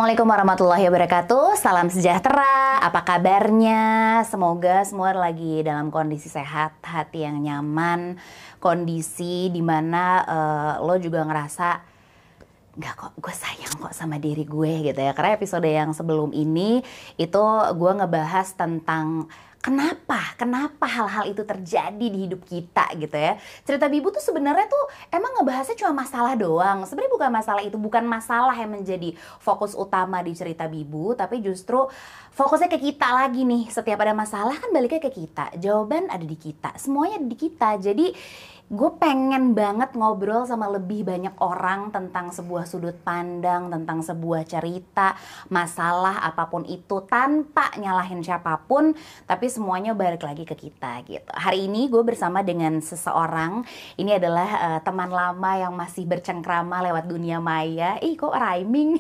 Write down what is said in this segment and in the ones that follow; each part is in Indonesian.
Assalamualaikum warahmatullahi wabarakatuh. Salam sejahtera. Apa kabarnya? Semoga semua lagi dalam kondisi sehat, hati yang nyaman, kondisi dimana lo juga ngerasa nggak kok, gue sayang kok sama diri gue gitu ya. Karena episode yang sebelum ini itu gue ngebahas tentang Kenapa hal-hal itu terjadi di hidup kita gitu ya. Cerita Bibu tuh sebenarnya tuh emang ngebahasnya cuma masalah doang. Sebenarnya bukan masalah itu, bukan masalah yang menjadi fokus utama di cerita Bibu, tapi justru fokusnya ke kita lagi nih. Setiap ada masalah kan baliknya ke kita. Jawaban ada di kita, semuanya ada di kita. Jadi gue pengen banget ngobrol sama lebih banyak orang tentang sebuah sudut pandang, tentang sebuah cerita, masalah apapun itu tanpa nyalahin siapapun, tapi semuanya balik lagi ke kita gitu. Hari ini gue bersama dengan seseorang, ini adalah teman lama yang masih bercengkrama lewat dunia maya. Ih kok rhyming,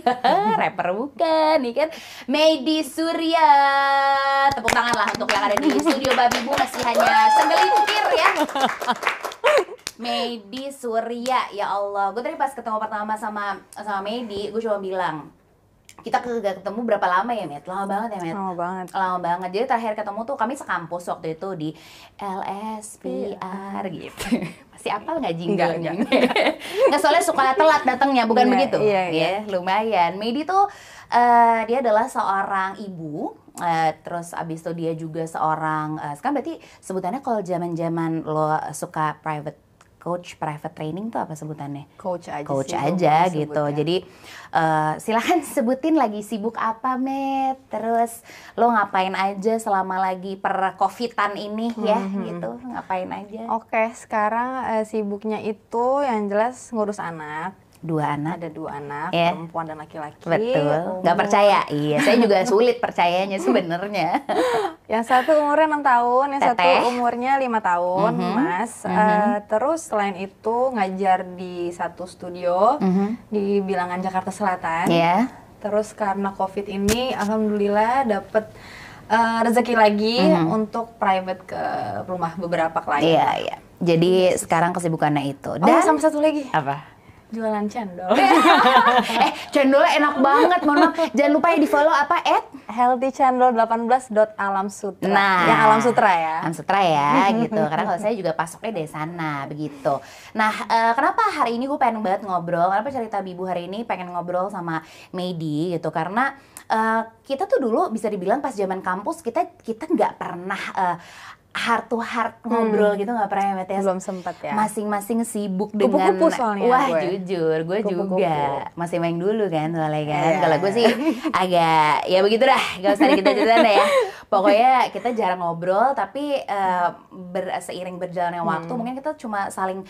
rapper bukan, nih kan. Medi Surya, tepuk tangan lah untuk yang ada di studio Babibu, masih hanya segelintir ya. Medi Surya, ya Allah. Gue tadi pas ketemu pertama sama Medi, gue cuma bilang, kita gak ketemu berapa lama ya, Met? Lama banget ya, Met? Lama banget. Jadi terakhir ketemu tuh kami sekampus waktu itu di LSPR gitu. Masih apal nggak jingle? Nggak, soalnya suka telat datangnya, bukan begitu? Iya. Lumayan. Medi tuh dia adalah seorang ibu. Terus abis itu dia juga seorang, sekarang berarti sebutannya kalau zaman-zaman lo suka private training tuh apa sebutannya? Coach aja gitu. Jadi silahkan sebutin lagi sibuk apa, Met. Terus lo ngapain aja selama lagi per covidan ini ya gitu. Ngapain aja? Oke, sekarang sibuknya itu yang jelas ngurus anak. Ada 2 anak, perempuan dan laki-laki. Betul. Nggak percaya? Iya, saya juga sulit percayanya sebenarnya. Yang satu umurnya 6 tahun, yang satu umurnya 5 tahun, Mas. Terus selain itu ngajar di satu studio di Bilangan Jakarta Selatan. Terus karena COVID ini, alhamdulillah dapet rezeki lagi untuk private ke rumah beberapa klien. Iya. Jadi sekarang kesibukannya itu. Dan sama satu lagi. Apa? Jualan cendol. Cendolnya enak banget, mohon maaf. Jangan lupa ya di follow apa? @healthycendol18.alamsutra. Nah, yang Alam Sutra ya. Alam Sutra ya, gitu. Karena kalau saya juga pasoknya dari sana, begitu. Nah, kenapa hari ini gue pengen banget ngobrol? Kenapa cerita Bibu hari ini pengen ngobrol sama Medi gitu? Karena kita tuh dulu bisa dibilang pas zaman kampus kita nggak pernah heart to heart ngobrol gitu, nggak pernah ya. Belum sempat ya. Masing-masing sibuk dengan jujur gue juga masih main dulu kan soalnya kan. Kalau gue sih agak ya begitu dah, gak usah kita ceritain ya. Pokoknya kita jarang ngobrol, tapi seiring berjalannya waktu mungkin kita cuma saling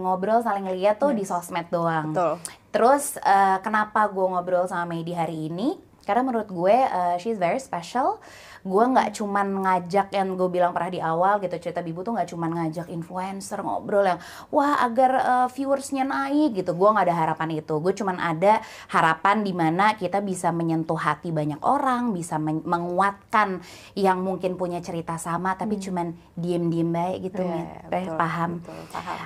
ngobrol, saling lihat tuh di sosmed doang. Betul. Terus kenapa gue ngobrol sama Medi hari ini? Karena menurut gue she's very special. Gue nggak cuman ngajak, yang gue bilang pernah di awal gitu, cerita Bibu tuh nggak cuman ngajak influencer ngobrol yang wah agar viewersnya naik gitu. Gue nggak ada harapan itu. Gue cuman ada harapan dimana kita bisa menyentuh hati banyak orang, bisa menguatkan yang mungkin punya cerita sama tapi cuman diem baik gitu. Paham?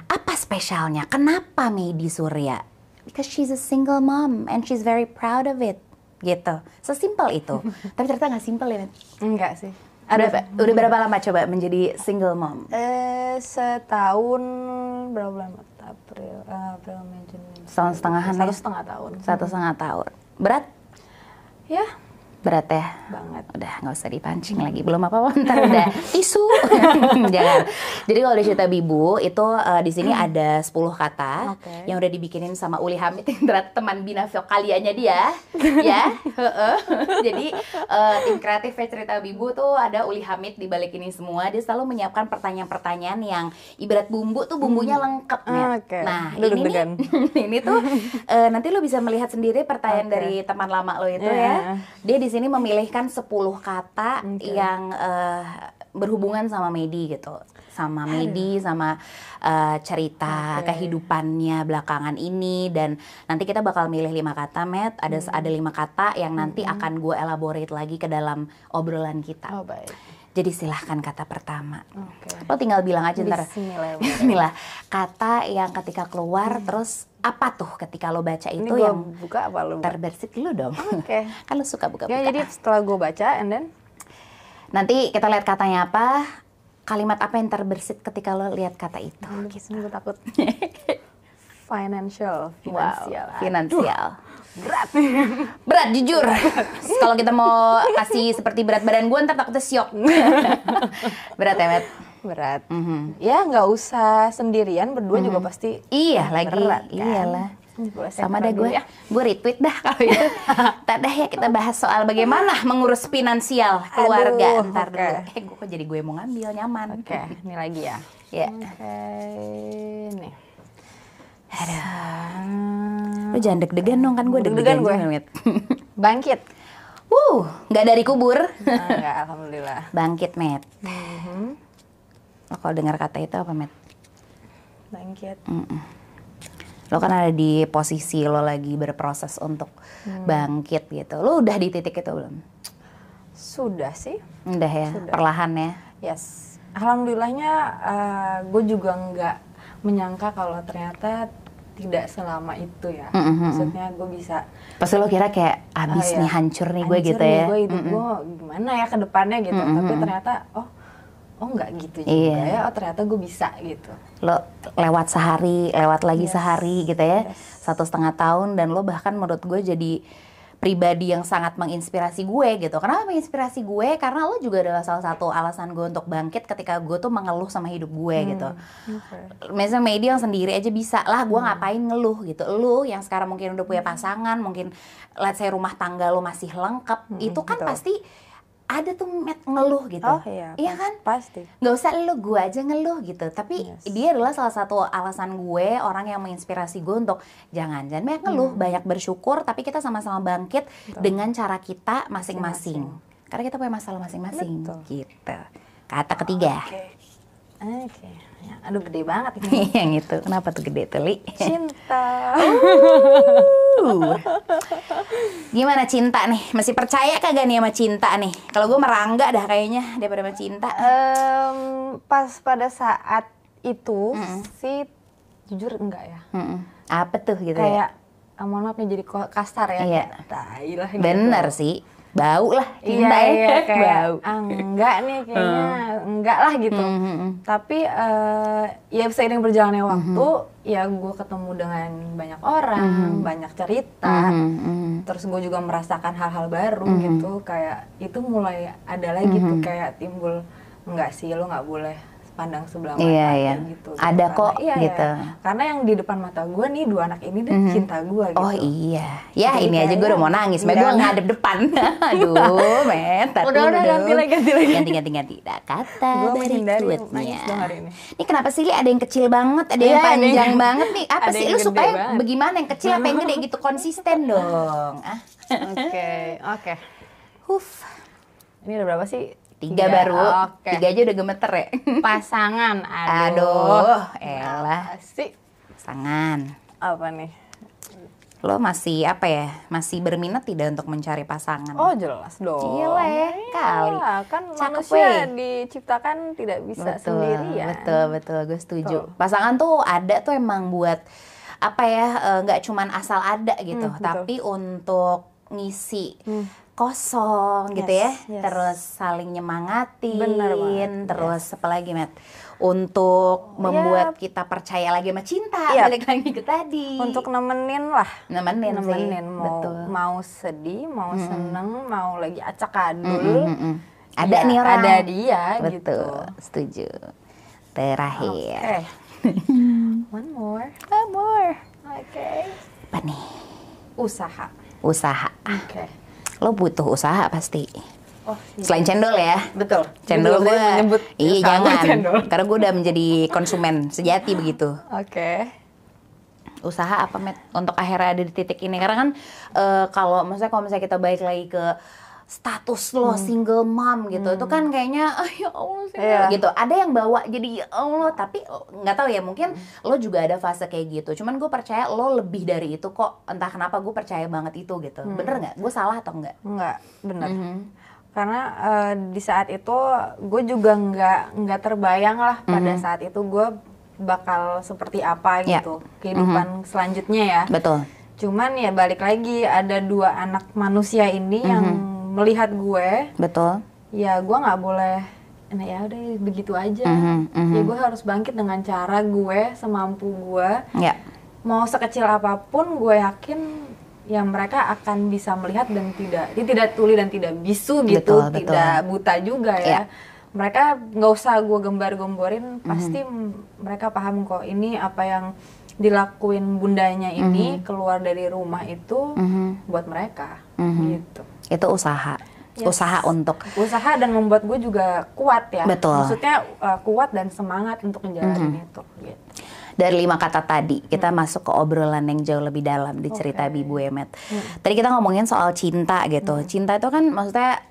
Apa spesialnya? Kenapa Medi Surya? Because she's a single mom and she's very proud of it. Gitu, sesimpel itu. Tapi ternyata nggak simpel ya, Met? Enggak sih. Udah berapa lama coba menjadi single mom? Setahun berapa lama? April, Mei, Juni. Setahun setengahan ya? 1,5 tahun. 1,5 tahun. Berat? Ya. Berat ya? Banget. Udah nggak usah dipancing lagi, belum apa-apa, ntar udah tisu. Jangan. Jadi kalau di cerita Bibu itu di sini ada 10 kata yang udah dibikinin sama Uli Hamid, yang ternyata teman bina vokalianya dia. Ya. Jadi tim kreatif cerita Bibu tuh ada Uli Hamid di balik ini semua. Dia selalu menyiapkan pertanyaan-pertanyaan yang ibarat bumbu tuh bumbunya lengkap nih. Nah, ini tuh nanti lo bisa melihat sendiri pertanyaan dari teman lama lo itu ya. Dia di sini memilihkan 10 kata yang berhubungan sama Medi gitu. Sama Medi, sama cerita kehidupannya belakangan ini. Dan nanti kita bakal milih 5 kata, Met. Ada 5 kata yang nanti akan gue elaborate lagi ke dalam obrolan kita. Baik. Jadi silahkan kata pertama. Lo tinggal bilang aja ntar. Bismillah. Kata yang ketika keluar terus apa tuh ketika lo baca itu ini yang buka apa lo? Terbersit dulu dong. Oke. Kan lo suka buka-buka. Ya, jadi setelah gue baca, and then nanti kita lihat katanya apa, kalimat apa yang terbersit ketika lo lihat kata itu. Gue takut. Finansial. Finansial. Berat. Berat jujur. Kalau kita mau kasih seperti berat badan gue, ntar takutnya syok. Berat ya, Met? Berat. Ya nggak usah sendirian, berdua juga pasti. Iya lagi. Berat, kan? Iyalah. Sama deh gue. Gue retweet dah kalau itu. Tak dah ya kita bahas soal bagaimana mengurus finansial keluarga. Ntar dulu. Gue kok jadi gue mau ngambil, nyaman. Oke, ini lagi ya. Ya. Oke, nih. Lu jangan deg-degan dong, kan gue deg-degan gue. Bangkit. Nggak dari kubur. Nggak, alhamdulillah. Bangkit, Met. Lo kalau dengar kata itu apa, Met? Bangkit. Lo kan ada di posisi lo lagi berproses untuk bangkit gitu. Lo udah di titik itu belum? Sudah sih. Udah ya, Sudah. Perlahan ya. Yes. Alhamdulillahnya gue juga nggak menyangka kalau ternyata tidak selama itu ya. Maksudnya gue bisa. Pasti lo kira kayak abis nih, hancur nih gue gitu ya. Gue hidup gue gimana ya ke depannya gitu. Tapi ternyata oh nggak gitu juga ya. Oh ternyata gue bisa gitu. Lo lewat sehari, lewat lagi sehari gitu ya. 1,5 tahun dan lo bahkan menurut gue jadi pribadi yang sangat menginspirasi gue gitu. Kenapa menginspirasi gue? Karena lo juga adalah salah satu alasan gue untuk bangkit ketika gue tuh mengeluh sama hidup gue gitu. Misalnya media yang sendiri aja bisa lah, gue ngapain ngeluh gitu. Lo yang sekarang mungkin udah punya pasangan, mungkin let's say rumah tangga lo masih lengkap, itu kan pasti ada tuh ngeluh gitu. Oh iya kan? Pasti. Gak usah lo, gue aja ngeluh gitu. Tapi dia adalah salah satu alasan gue, orang yang menginspirasi gue untuk jangan banyak ngeluh, banyak bersyukur, tapi kita sama-sama bangkit dengan cara kita masing-masing. Karena kita punya masalah masing-masing. Gitu. Kata ketiga. Oke. Ya, aduh gede banget ini. Yang itu. Kenapa tuh gede tuh, Li? Cinta. Gimana cinta nih? Masih percaya kagak nih sama cinta nih? Kalau gue merangga dah kayaknya daripada sama cinta. Pas pada saat itu sih jujur enggak ya. Apa tuh gitu kayak, ya? Mohon maaf nih jadi kasar ya. Iya. Tai lah gitu. Bener sih. Bau lah cinta iya, kayak bau. Enggak nih kayaknya enggak lah gitu. Tapi ya seiring berjalannya waktu ya gue ketemu dengan banyak orang, banyak cerita. Terus gue juga merasakan hal-hal baru gitu. Kayak itu mulai ada lagi tuh kayak timbul, enggak sih lo nggak boleh pandang sebelah mata gitu. Ada karena, kok gitu. Karena yang di depan mata gue nih dua anak ini deh cinta gue gitu. Oh iya. Ya jadi ini aja gue udah mau nangis. Iya. Gue ngadep depan. Aduh, Met. Udah ganti lagi. Ganti. Kata berikutnya. Ini kenapa sih, Li? Ada yang kecil banget, ada yang panjang banget nih. Apa sih lu sukanya bagaimana, yang kecil apa yang gede gitu? Konsisten dong. Oke. Ini udah berapa sih? 3 baru. 3 aja udah gemeter ya. Pasangan. Aduh, elah. Sih. Pasangan. Apa nih? Lo masih apa ya? Masih berminat tidak untuk mencari pasangan? Oh jelas dong. Gila kali. Kan manusia diciptakan tidak bisa sendirian. Betul. Gue setuju. Pasangan tuh ada tuh emang buat apa ya? Nggak cuman asal ada gitu, tapi untuk ngisi kosong gitu ya. Terus saling nyemangatin. Terus apa lagi, Matt? Untuk membuat kita percaya lagi sama cinta, balik lagi ke tadi. Untuk nemenin lah. Nemenin sih. Mau sedih, mau seneng, mau lagi acak adul. Ada nih orang. Ada dia gitu. Betul, setuju. Terakhir. One more. Oke. Apa nih? Usaha. Oke. Lo butuh usaha pasti. Oh, iya. Selain cendol ya. Betul. Cendol gue menyebut. Iya jangan. Karena gue udah menjadi konsumen sejati begitu. Oke. Usaha apa, Met? Untuk akhirnya ada di titik ini. Karena kan kalau misalnya kita balik lagi ke status lo single mom gitu, itu kan kayaknya ya Allah single gitu. Ada yang bawa jadi ya Allah, tapi nggak tahu ya, mungkin lo juga ada fase kayak gitu. Cuman gue percaya lo lebih dari itu kok. Entah kenapa gue percaya banget itu gitu. Bener nggak? Gue salah atau enggak? Enggak, bener. Karena di saat itu gue juga nggak terbayang lah pada saat itu gue bakal seperti apa gitu kehidupan selanjutnya ya. Betul. Cuman ya balik lagi, ada 2 anak manusia ini yang melihat gue. Betul. Ya gue nggak boleh, nah ya udah begitu aja. Ya gue harus bangkit dengan cara gue semampu gue. Mau sekecil apapun, gue yakin ya mereka akan bisa melihat dan tidak tuli dan tidak bisu gitu, tidak buta juga ya. Mereka nggak usah gue gembar-gemborin, pasti mereka paham kok ini apa yang dilakuin bundanya ini keluar dari rumah itu buat mereka gitu. Itu usaha. Usaha dan membuat gue juga kuat ya. Betul. Maksudnya kuat dan semangat untuk menjalani itu gitu. Dari 5 kata tadi, kita masuk ke obrolan yang jauh lebih dalam di cerita Bibu Emet. Tadi kita ngomongin soal cinta gitu. Cinta itu kan maksudnya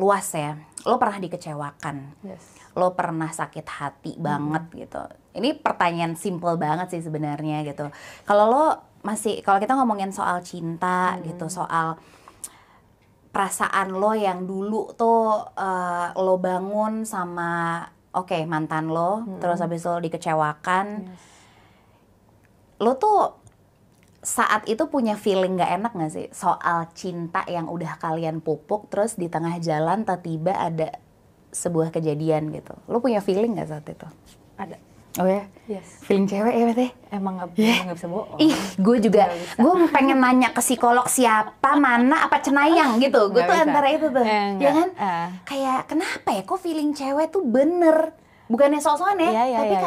luas ya. Lo pernah dikecewakan, lo pernah sakit hati banget gitu. Ini pertanyaan simple banget sih sebenarnya gitu. Kalau kita ngomongin soal cinta gitu, soal perasaan lo yang dulu tuh lo bangun sama mantan lo, terus habis lo dikecewakan, lo tuh saat itu punya feeling gak enak gak sih soal cinta yang udah kalian pupuk, terus di tengah jalan tiba-tiba ada sebuah kejadian gitu? Lo punya feeling gak saat itu? Ada. Oh ya? Yes. Feeling cewek ya berarti? Emang gak bisa bohong. Ih, gue juga. Gue pengen nanya ke psikolog siapa, mana, apa cenayang gitu. Gue tuh antara itu tuh. Ya kan? Kayak kenapa ya kok feeling cewek tuh bener? Bukannya sok-sokan ya, tapi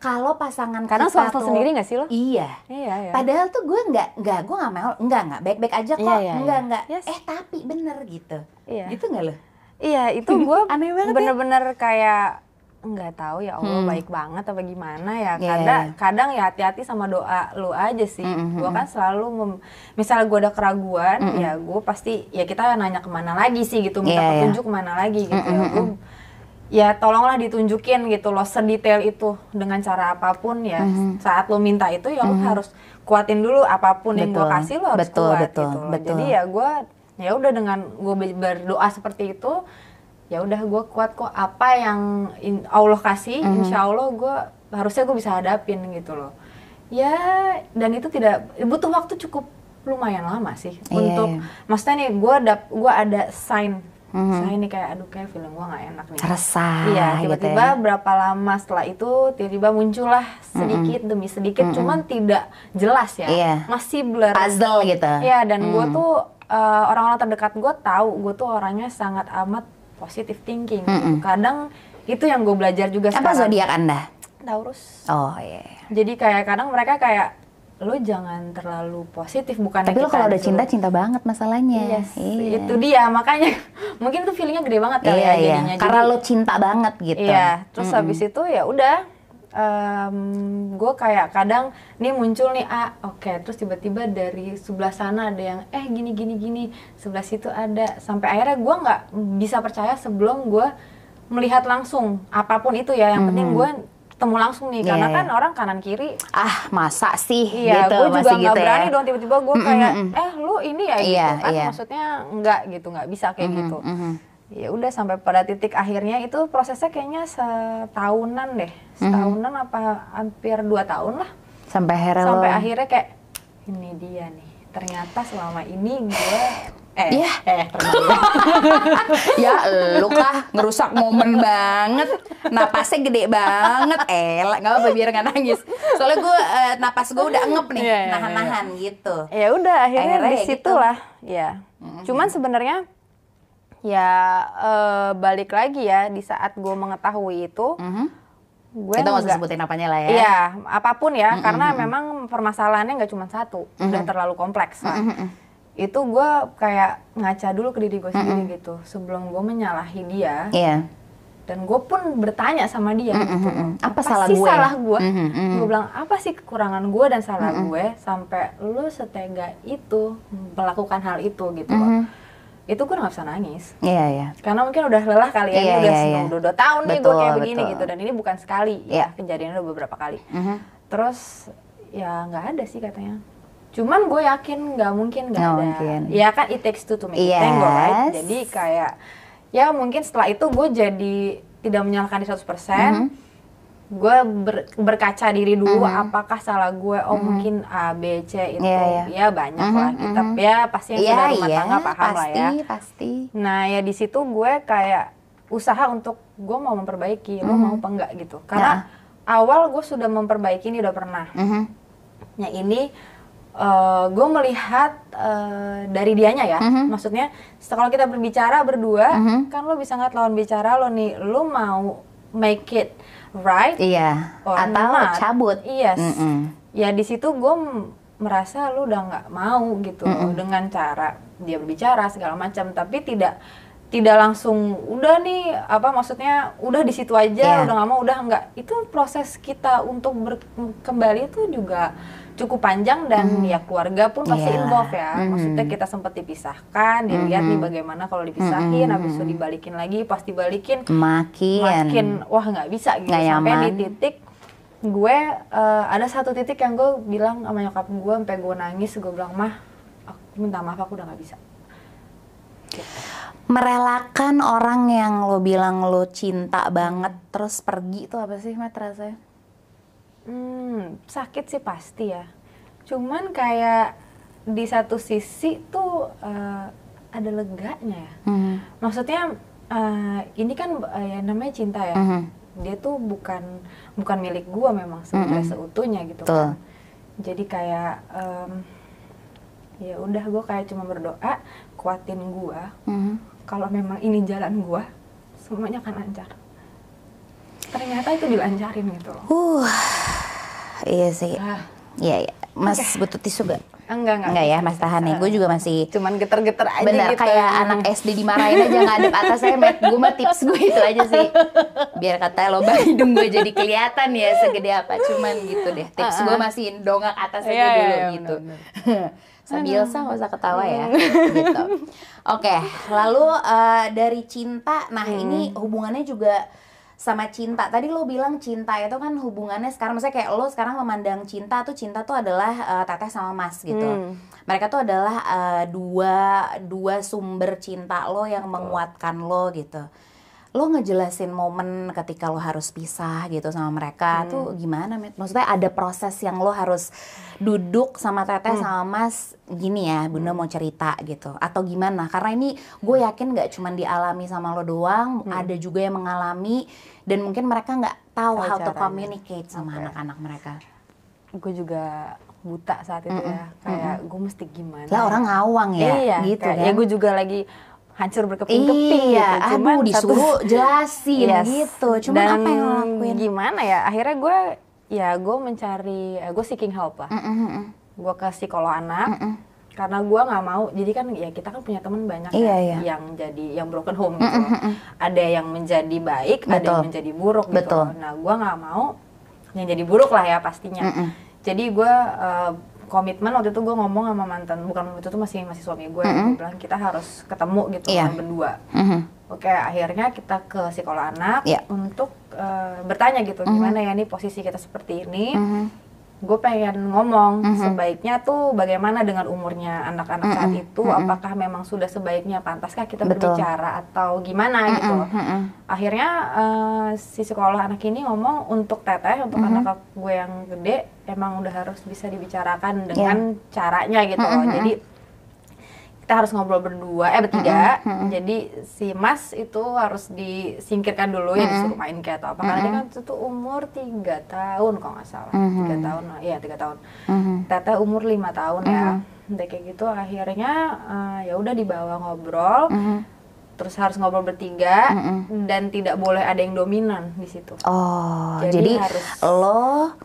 kalau pasangan kadang kita tuh sendiri gak sih lo? Iya. Padahal tuh gue nggak baik-baik aja kok. Enggak. Yes. Tapi bener gitu. Gitu nggak lo? Iya, itu gue aneh banget bener-bener kayak nggak tahu ya Allah baik banget apa gimana ya. Kadang ya hati-hati sama doa lu aja sih. Gue kan selalu misalnya gue ada keraguan, ya gue pasti ya kita nanya kemana lagi sih gitu, minta petunjuk kemana lagi gitu. Ya tolonglah ditunjukin gitu loh sedetail itu dengan cara apapun ya. Saat lo minta itu ya lo harus kuatin dulu apapun yang gue kasih lo harus kuat gitu loh. Jadi ya gue ya udah dengan gue berdoa seperti itu, ya udah gue kuat kok apa yang Allah kasih, insya Allah harusnya gue bisa hadapin gitu loh. Ya dan itu butuh waktu cukup lumayan lama sih untuk maksudnya nih gue ada sign nih kayak kayak feeling gue nggak enak nih. Resah. Iya tiba-tiba gitu berapa lama setelah itu tiba-tiba muncullah sedikit demi sedikit, cuman tidak jelas ya, masih blur. Puzzle gitu. Iya dan gue tuh orang-orang terdekat gue tahu gue tuh orangnya sangat amat positive thinking. Kadang itu yang gue belajar juga sekarang. Apa zodiak Anda? Taurus. Oh iya. Jadi kayak kadang mereka kayak lo jangan terlalu positif, bukan. Tapi lo kalau udah cinta banget masalahnya. Itu dia makanya mungkin tuh feelingnya gede banget kali ya jadinya. Karena lo cinta banget gitu. Iya. Terus habis itu ya udah. Gue kayak kadang nih muncul nih terus tiba-tiba dari sebelah sana ada yang gini sebelah situ ada, sampai akhirnya gue nggak bisa percaya sebelum gue melihat langsung apapun itu ya, yang penting gue ketemu langsung nih, karena kan orang kanan kiri masa sih gitu, gue juga nggak berani dong tiba-tiba gue kayak lu ini ya gitu kan, maksudnya nggak bisa kayak gitu. Ya udah sampai pada titik akhirnya itu prosesnya kayaknya setahunan apa hampir 2 tahun lah, sampai akhirnya kayak ini dia nih ternyata selama ini gue ya lu kah ngerusak momen banget, napasnya gede banget, nggak apa biar nggak nangis, soalnya gue napas gue udah ngep nih, nahan-nahan gitu. Ya udah akhirnya di situlah ya. Cuman sebenarnya ya balik lagi ya di saat gue mengetahui itu, gue kita nggak usah sebutin apanya lah ya. Iya apapun ya, karena memang permasalahannya nggak cuma satu, udah terlalu kompleks lah. Itu gue kayak ngaca dulu ke diri gue sendiri gitu sebelum gue menyalahi dia. Dan gue pun bertanya sama dia gitu, apa sih gue? Salah gue? Gue bilang apa sih kekurangan gue dan salah gue sampai lu setega itu melakukan hal itu gitu loh. Itu gue nggak bisa nangis. Karena mungkin udah lelah kali ya, udah 2 tahun nih gue kayak begini gitu, dan ini bukan sekali ya, kejadiannya udah beberapa kali. Terus ya nggak ada sih katanya. Cuman gue yakin nggak mungkin nggak ada. Ya kan it takes two to make a tango, right? Jadi kayak ya mungkin setelah itu gue jadi tidak menyalahkan di 100%. gue berkaca diri dulu, apakah salah gue, mungkin A, B, C itu, ya banyak lah kita, ya pasti yang sudah rumah tangga paham lah ya. Pasti. Nah ya di situ gue kayak usaha untuk gue mau memperbaiki, lo mau apa enggak gitu, karena awal gue sudah memperbaiki ini udah pernah. Nah ini gue melihat dari dianya ya, maksudnya kalau kita berbicara berdua, kan lo bisa ngeliat lawan bicara lo nih, lo mau make it right, atau not. cabut, yes, ya di situ gue merasa lo udah nggak mau gitu, dengan cara dia berbicara segala macam, tapi tidak langsung udah nih maksudnya udah di situ aja, udah nggak mau, udah nggak, itu proses kita untuk kembali itu juga cukup panjang dan ya keluarga pun pasti involve ya. Maksudnya kita sempat dipisahkan, dilihat nih bagaimana kalau dipisahin, habis itu dibalikin lagi, pas dibalikin makin wah nggak bisa gitu, sampai di titik gue ada satu titik yang gue bilang sama nyokap gue, sampai gue nangis, gue bilang, mah aku minta maaf, aku udah nggak bisa. Gitu. Merelakan orang yang lo bilang lo cinta banget terus pergi itu apa sih, Mat, rasanya? Sakit sih pasti ya. Cuman kayak di satu sisi tuh ada leganya ya. Maksudnya ini kan yang namanya cinta ya. Dia tuh bukan milik gua memang sebenarnya seutuhnya gitu kan. Jadi kayak ya udah, gua kayak cuma berdoa, kuatin gua. Kalau memang ini jalan gua, semuanya akan lancar. Ternyata itu dilancarin gitu loh. Iya sih. Iya. Mas butuh tisu gak? Enggak ya, Mas tahan nih. Gue juga masih cuman geter-geter aja bener, gitu. kayak anak SD dimarahin aja ngadep atas saya. Gue mah tips gue itu aja sih. Biar kata lubang hidung gue jadi kelihatan ya segede apa. Cuman gitu deh. Tips gue masih dongak atas aja dulu gitu. Sabilsa nggak usah ketawa ya. Gitu. Oke, lalu dari cinta, nah ini hubungannya juga sama cinta. Tadi lo bilang cinta itu kan hubungannya sekarang, maksudnya kayak lo sekarang memandang cinta tuh adalah Teteh sama Mas gitu. Mereka tuh adalah dua sumber cinta lo yang menguatkan lo gitu. Lo ngejelasin momen ketika lo harus pisah gitu sama mereka tuh gimana, Met? Maksudnya ada proses yang lo harus duduk sama Teteh sama Mas, gini ya Bunda mau cerita gitu, atau gimana? Karena ini gue yakin gak cuma dialami sama lo doang, ada juga yang mengalami dan mungkin mereka gak tahu how to communicate sama anak-anak mereka. Gue juga buta saat itu ya, kayak gue mesti gimana? Lah orang ngawang ya, gitu kan? Ya gue juga lagi hancur berkeping-keping gitu. Cuman disuruh jelasin gitu. Cuman apa yang lo lakuin? Gimana ya? Akhirnya gue mencari, gue seeking help lah. Gue ke psikolog anak. Karena gue nggak mau. Jadi kan ya kita kan punya teman banyak yang broken home gitu. Ada yang menjadi baik, ada yang menjadi buruk gitu. Nah gue nggak mau yang jadi buruk lah ya pastinya. Jadi gue komitmen waktu itu, gue ngomong sama mantan, bukan waktu itu masih suami gue, gue bilang kita harus ketemu gitu berdua. Oke, akhirnya kita ke psikolog anak untuk bertanya gitu, gimana ya nih posisi kita seperti ini. Gue pengen ngomong sebaiknya tuh bagaimana dengan umurnya anak-anak saat itu, apakah memang sudah sebaiknya, pantaskah kita berbicara atau gimana gitu. Akhirnya si psikolog anak ini ngomong untuk Teteh, untuk anak gue yang gede emang udah harus bisa dibicarakan dengan caranya gitu loh. Jadi kita harus ngobrol bertiga. Jadi si Mas itu harus disingkirkan dulu ya, disuruh main kayak atau apa. Karena dia kan itu umur 3 tahun kalau nggak salah. 3 tahun, iya 3 tahun. Teteh umur 5 tahun ya. Udah kayak gitu akhirnya ya udah dibawa ngobrol. Terus harus ngobrol bertiga dan tidak boleh ada yang dominan di situ. Oh, jadi harus lo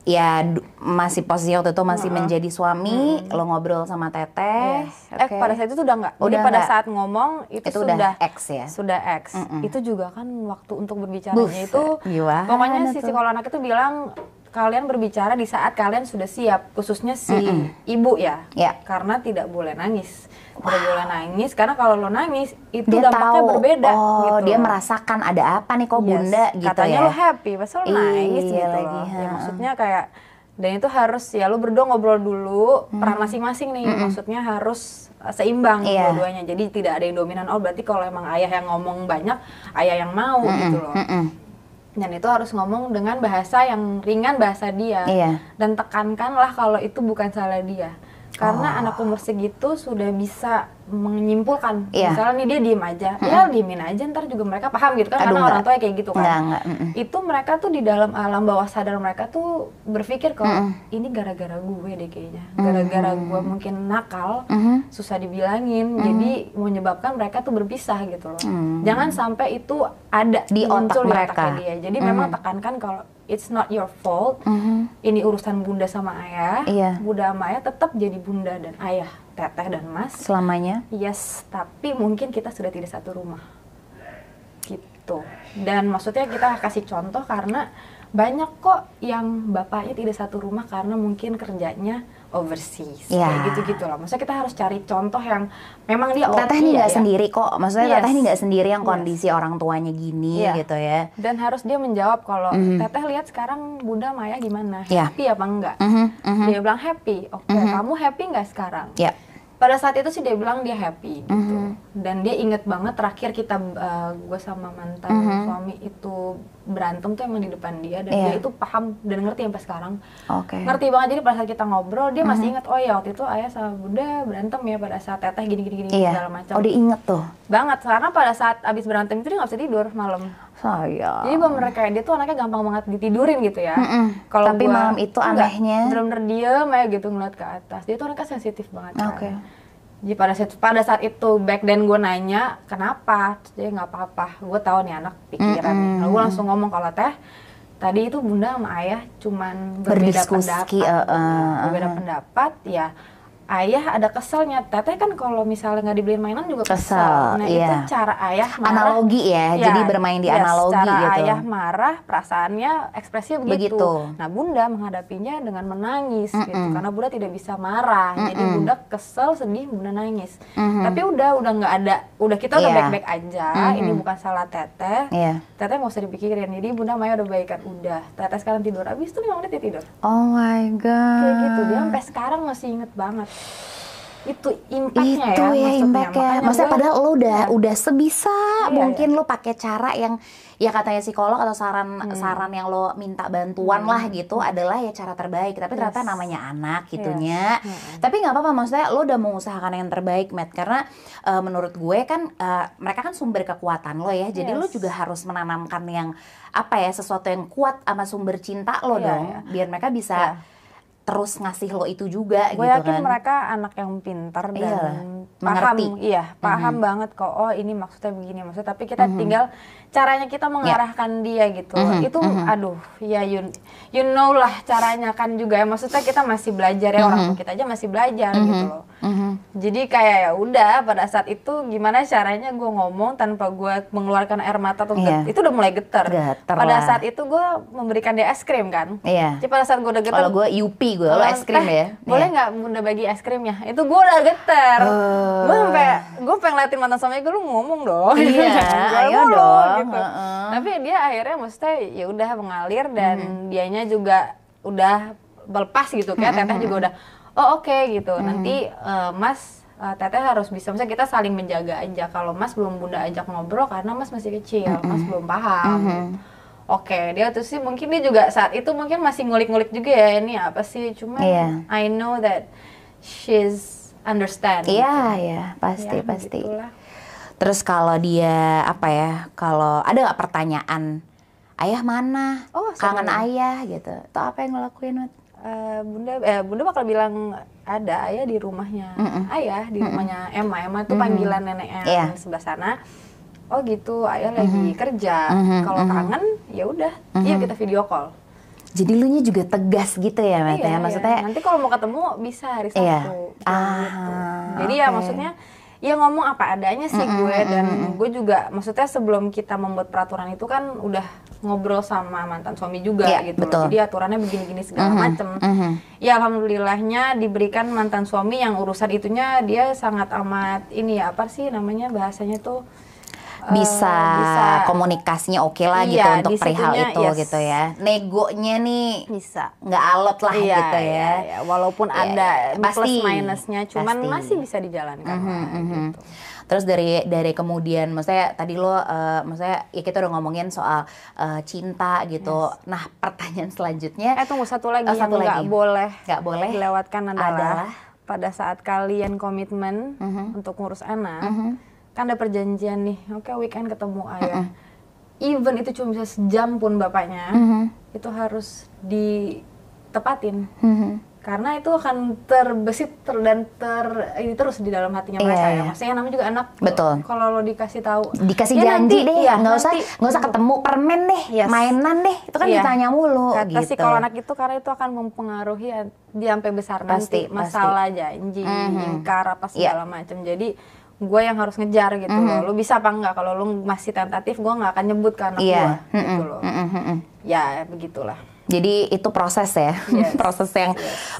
ya masih posisi waktu itu masih menjadi suami, lo ngobrol sama Teteh. Pada saat itu udah enggak. Jadi pada saat ngomong itu sudah X ya. Sudah X. Itu juga kan waktu untuk berbicaranya itu pokoknya si psikolog anak itu bilang kalian berbicara di saat kalian sudah siap, khususnya si ibu ya. Karena tidak boleh nangis. Tidak boleh nangis karena kalau lo nangis itu dia dampaknya berbeda gitu. Dia merasakan ada apa nih kok Bunda gitu. Katanya lo happy, pas lo nangis gitu lagi. Ya maksudnya kayak, dan itu harus ya lo berdua ngobrol dulu peran masing-masing nih. Maksudnya harus seimbang dua-duanya. Jadi tidak ada yang dominan. Oh berarti kalau emang ayah yang ngomong banyak, ayah yang mau gitu loh. Dan itu harus ngomong dengan bahasa yang ringan, bahasa dia. Dan tekankanlah kalau itu bukan salah dia. Karena anak umur segitu sudah bisa menyimpulkan. Misalnya nih dia diem aja, ya diemin aja, ntar juga mereka paham gitu kan. Karena orang tua kayak gitu kan. Itu mereka tuh di dalam alam bawah sadar mereka tuh berpikir kalau ini gara-gara gue deh kayaknya. Gara-gara gue mungkin nakal, susah dibilangin, jadi menyebabkan mereka tuh berpisah gitu loh. Jangan sampai itu ada di otak mereka. Dia. Jadi memang tekankan kalau it's not your fault. Ini urusan bunda sama ayah. Bunda sama ayah tetap jadi bunda dan ayah, teteh dan mas. Selamanya? Yes, tapi mungkin kita sudah tidak satu rumah. Gitu. Dan maksudnya kita kasih contoh karena banyak kok yang bapaknya tidak satu rumah karena mungkin kerjanya overseas. Kayak gitu-gitu lah. Maksudnya kita harus cari contoh yang memang dia teteh nih nggak sendiri kok. Maksudnya teteh nih nggak sendiri yang kondisi orang tuanya gini gitu ya. Dan harus dia menjawab kalau teteh lihat sekarang bunda Maya gimana? Happy apa enggak? Dia bilang happy. Oke, kamu happy nggak sekarang? Pada saat itu sih dia bilang dia happy gitu. Dan dia inget banget terakhir kita gue sama mantan suami itu berantem tuh emang di depan dia. Dan dia itu paham dan ngerti sampai sekarang. Ngerti banget, jadi pada saat kita ngobrol dia masih inget, oh ya waktu itu ayah sama bunda berantem ya pada saat teteh gini-gini segala macam. Oh dia inget tuh? Banget, karena pada saat abis berantem itu dia gak bisa tidur malam. Sayang. Jadi bener kayak dia tuh anaknya gampang banget ditidurin gitu ya. Tapi malam itu anehnya bener-bener diem aja gitu ngeliat ke atas. Dia tuh anaknya sensitif banget kan. Jadi pada saat itu back then gue nanya kenapa, terus dia nggak apa-apa. Gue tahu nih anak pikiran. Lalu gue langsung ngomong kalau teh tadi itu bunda sama ayah cuman berbeda pendapat ya. Ayah ada keselnya, teteh kan kalau misalnya nggak dibeliin mainan juga kesel. Nah itu cara ayah marah. Analogi jadi bermain di analogi cara gitu. Ayah marah, perasaannya, ekspresinya begitu. Nah bunda menghadapinya dengan menangis gitu, karena bunda tidak bisa marah. Jadi bunda kesel, sedih, bunda nangis. Tapi udah nggak ada, kita udah baik-baik aja. Ini bukan salah teteh. Teteh nggak usah dipikirin. Jadi bunda Maya udah baikan, udah. Teteh sekarang tidur, abis itu 5 menit dia tidur. Oh my god. Kayak gitu, dia sampai sekarang masih inget banget. Itu impactnya ya, maksudnya padahal lo udah sebisa mungkin lo pakai cara yang ya katanya psikolog atau saran yang lo minta bantuan lah gitu adalah ya cara terbaik, tapi ternyata namanya anak gitunya. Tapi nggak apa-apa, maksudnya lo udah mengusahakan yang terbaik, Matt, karena menurut gue kan mereka kan sumber kekuatan lo ya, jadi lo juga harus menanamkan yang sesuatu yang kuat sama sumber cinta lo dong, biar mereka bisa terus ngasih lo itu juga. Gue yakin mereka anak yang pintar dan paham, paham banget kok. Oh ini maksudnya begini, maksudnya. Tapi kita tinggal caranya kita mengarahkan dia gitu. Itu aduh, ya you know lah caranya kan juga ya. Maksudnya kita masih belajar ya, orang tua kita aja masih belajar gitu loh. Jadi kayak ya udah pada saat itu gimana caranya gue ngomong tanpa gue mengeluarkan air mata atau itu udah mulai getar. Pada saat itu gue memberikan dia es krim kan. Jadi pada saat gue udah getar. Kalau gue Yupi, gue lo es krim ya. Boleh nggak bunda bagi es krimnya? Itu gue udah getar. Gue pengen liatin mantan suami gue, lu ngomong dong. Ayo dong. Gitu. Tapi dia akhirnya maksudnya ya udah mengalir dan dianya juga udah lepas gitu kayak teteh juga udah oke gitu. Nanti mas teteh harus bisa, misalnya kita saling menjaga aja. Kalau mas belum bunda ajak ngobrol karena mas masih kecil, mas belum paham. Oke, dia tuh sih mungkin dia juga saat itu mungkin masih ngulik-ngulik juga ya ini apa sih, cuma I know that she's understand. Pasti. Gitulah. Terus kalau dia kalau ada nggak pertanyaan, ayah mana? Kangen ayah gitu. Atau apa yang ngelakuin? Bunda bakal bilang ada ayah di rumahnya. Ayah di rumahnya Emma itu panggilan neneknya sebelah sana. Oh gitu, ayah lagi kerja. Kalau kangen, ya udah, yuk kita video call. Jadi lu nya juga tegas gitu ya, Mat ya? Maksudnya nanti kalau mau ketemu bisa hari Sabtu. Gitu. Jadi ya maksudnya ya ngomong apa adanya sih gue dan gue juga maksudnya sebelum kita membuat peraturan itu kan udah ngobrol sama mantan suami juga gitu. Betul. Jadi aturannya begini-gini segala macem. Ya alhamdulillahnya diberikan mantan suami yang urusan itunya dia sangat amat ini ya apa sih namanya bahasanya tuh bisa komunikasinya oke lah gitu untuk perihal itu gitu ya. Negonya nih bisa nggak alot lah gitu ya. Walaupun ada plus minusnya, cuman masih bisa dijalankan gitu. Terus dari kemudian, maksudnya tadi lo, maksudnya ya kita udah ngomongin soal cinta gitu. Nah pertanyaan selanjutnya, tunggu satu lagi yang nggak boleh dilewatkan adalah pada saat kalian komitmen untuk ngurus anak, kan ada perjanjian nih, oke weekend ketemu ayah. Even itu cuma bisa sejam pun bapaknya, itu harus ditepatin. Karena itu akan terbesit dan ini terus di dalam hatinya mereka ya. Maksudnya namanya juga anak. Betul. Kalau lo dikasih tahu, janji deh, nggak usah ketemu permen deh, mainan deh, itu kan ditanya mulu. Kata gitu. sih kalau anak itu karena itu akan mempengaruhi dia sampai besar nanti masalah janji, ingkar apa segala macam. Jadi gue yang harus ngejar gitu loh. Lu bisa apa enggak? Kalau lu masih tentatif, gue nggak akan nyebut ke anak gue gitu loh. Ya begitulah. Jadi itu proses ya,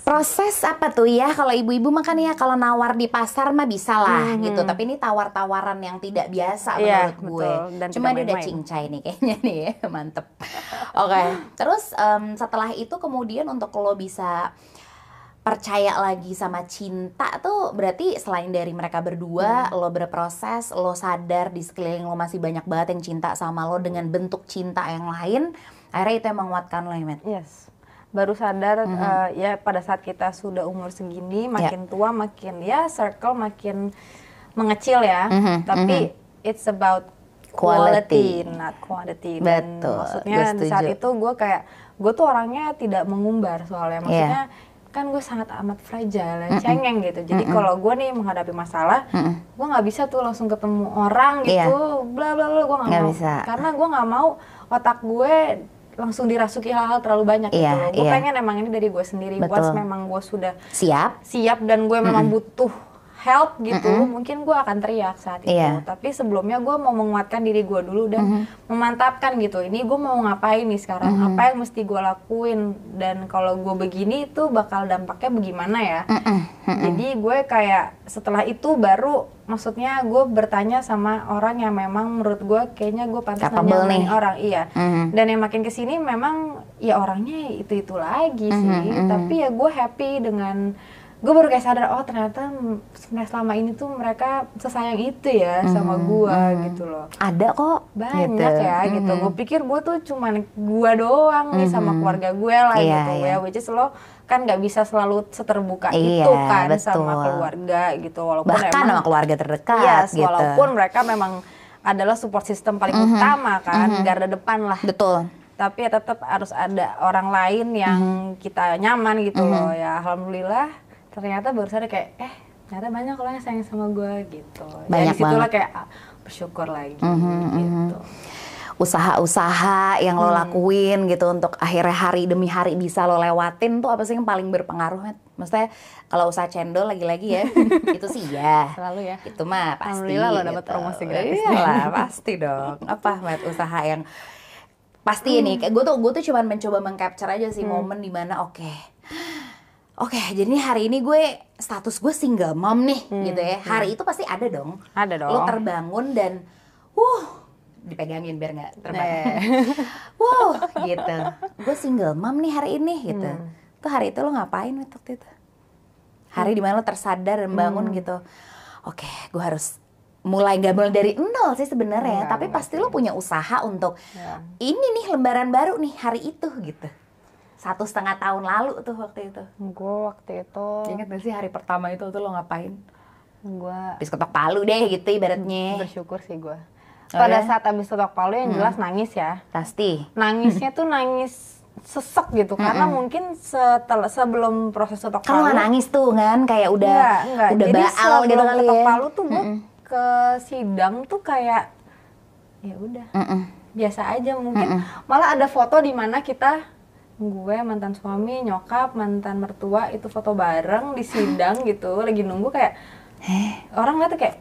proses apa tuh ya? Kalau ibu-ibu makan ya, kalau nawar di pasar mah bisa lah gitu. Tapi ini tawar-tawaran yang tidak biasa menurut gue. Dan cuma dia udah cincai nih kayaknya nih ya, mantep. Oke. Terus setelah itu kemudian untuk lo bisa percaya lagi sama cinta tuh berarti selain dari mereka berdua, lo berproses, lo sadar di sekeliling lo masih banyak banget yang cinta sama lo dengan bentuk cinta yang lain, akhirnya itu yang menguatkan lo ya, Met? Yes. Baru sadar ya pada saat kita sudah umur segini, makin tua, makin circle makin mengecil ya, tapi it's about quality, not quantity. Dan maksudnya di saat itu gue tuh orangnya tidak mengumbar soalnya, maksudnya kan gue sangat amat fragile, cengeng gitu. Jadi kalau gue nih menghadapi masalah, gue nggak bisa tuh langsung ketemu orang gitu, bla bla bla, gue nggak mau. Bisa. Karena gue nggak mau otak gue langsung dirasuki hal-hal terlalu banyak gitu loh. Gue pengen emang ini dari gue sendiri. Once memang gue sudah siap dan gue memang butuh help gitu, mungkin gue akan teriak saat itu. Tapi sebelumnya gue mau menguatkan diri gue dulu dan memantapkan gitu. Ini gue mau ngapain nih sekarang? Apa yang mesti gue lakuin? Dan kalau gue begini itu bakal dampaknya bagaimana ya? Jadi gue kayak setelah itu baru, maksudnya gue bertanya sama orang yang memang menurut gue kayaknya gue pantas nanya nih orang. Dan yang makin kesini memang ya orangnya itu lagi sih. Tapi ya gue happy dengan, gue baru kayak sadar, oh ternyata sebenarnya selama ini tuh mereka sesayang itu ya sama gue gitu loh. Ada kok banyak gitu. Ya gitu. Gue pikir gue tuh cuman gue doang nih sama keluarga gue lah gitu ya. Which is lo kan nggak bisa selalu seterbuka itu kan sama keluarga gitu. Walaupun bahkan sama keluarga terdekat gitu. Walaupun mereka memang adalah support system paling utama kan, garda depan lah. Betul. Tapi ya tetap harus ada orang lain yang kita nyaman gitu loh ya. Alhamdulillah ternyata baru sadar kayak ternyata banyak orang yang sayang sama gue gitu. Banyak ya disitulah kayak bersyukur lagi gitu. Usaha-usaha yang lo lakuin gitu untuk akhirnya hari demi hari bisa lo lewatin tuh apa sih yang paling berpengaruh, Met? Maksudnya kalau usaha cendol lagi-lagi ya itu sih ya selalu ya, itu mah pasti. Alhamdulillah lo dapat promosi gratis. Iyalah pasti dong. Apa, Met, usaha yang pasti ini gue tuh cuma mencoba mengcapture aja sih momen dimana Oke, jadi hari ini gue status gue single mom nih, gitu ya. Hari itu pasti ada dong. Ada dong. Lo terbangun dan, dipegangin biar nggak terbang. Gitu. Gue single mom nih hari ini, gitu. Tuh hari itu lo ngapain waktu itu? Hari dimana lo tersadar dan bangun gitu. Oke, gue harus gak mulai dari nol sih sebenarnya. Tapi pasti lo punya usaha untuk ini nih lembaran baru nih hari itu, gitu. 1,5 tahun lalu tuh waktu itu. Gue waktu itu ingat gak sih hari pertama itu tuh lo ngapain? Gue habis ketok palu deh gitu ibaratnya. Bersyukur sih gue. Pada saat habis ketok palu yang jelas nangis ya. Pasti. Nangisnya tuh nangis sesek gitu karena mungkin sebelum proses ketok palu. Kan nangis tuh kan kayak udah Jadi baal gitu kali ya. Ketok palu tuh gue ke sidang tuh kayak ya udah biasa aja mungkin. Malah ada foto di mana gue, mantan suami, nyokap, mantan mertua itu foto bareng di sidang gitu, lagi nunggu kayak orang lihat kayak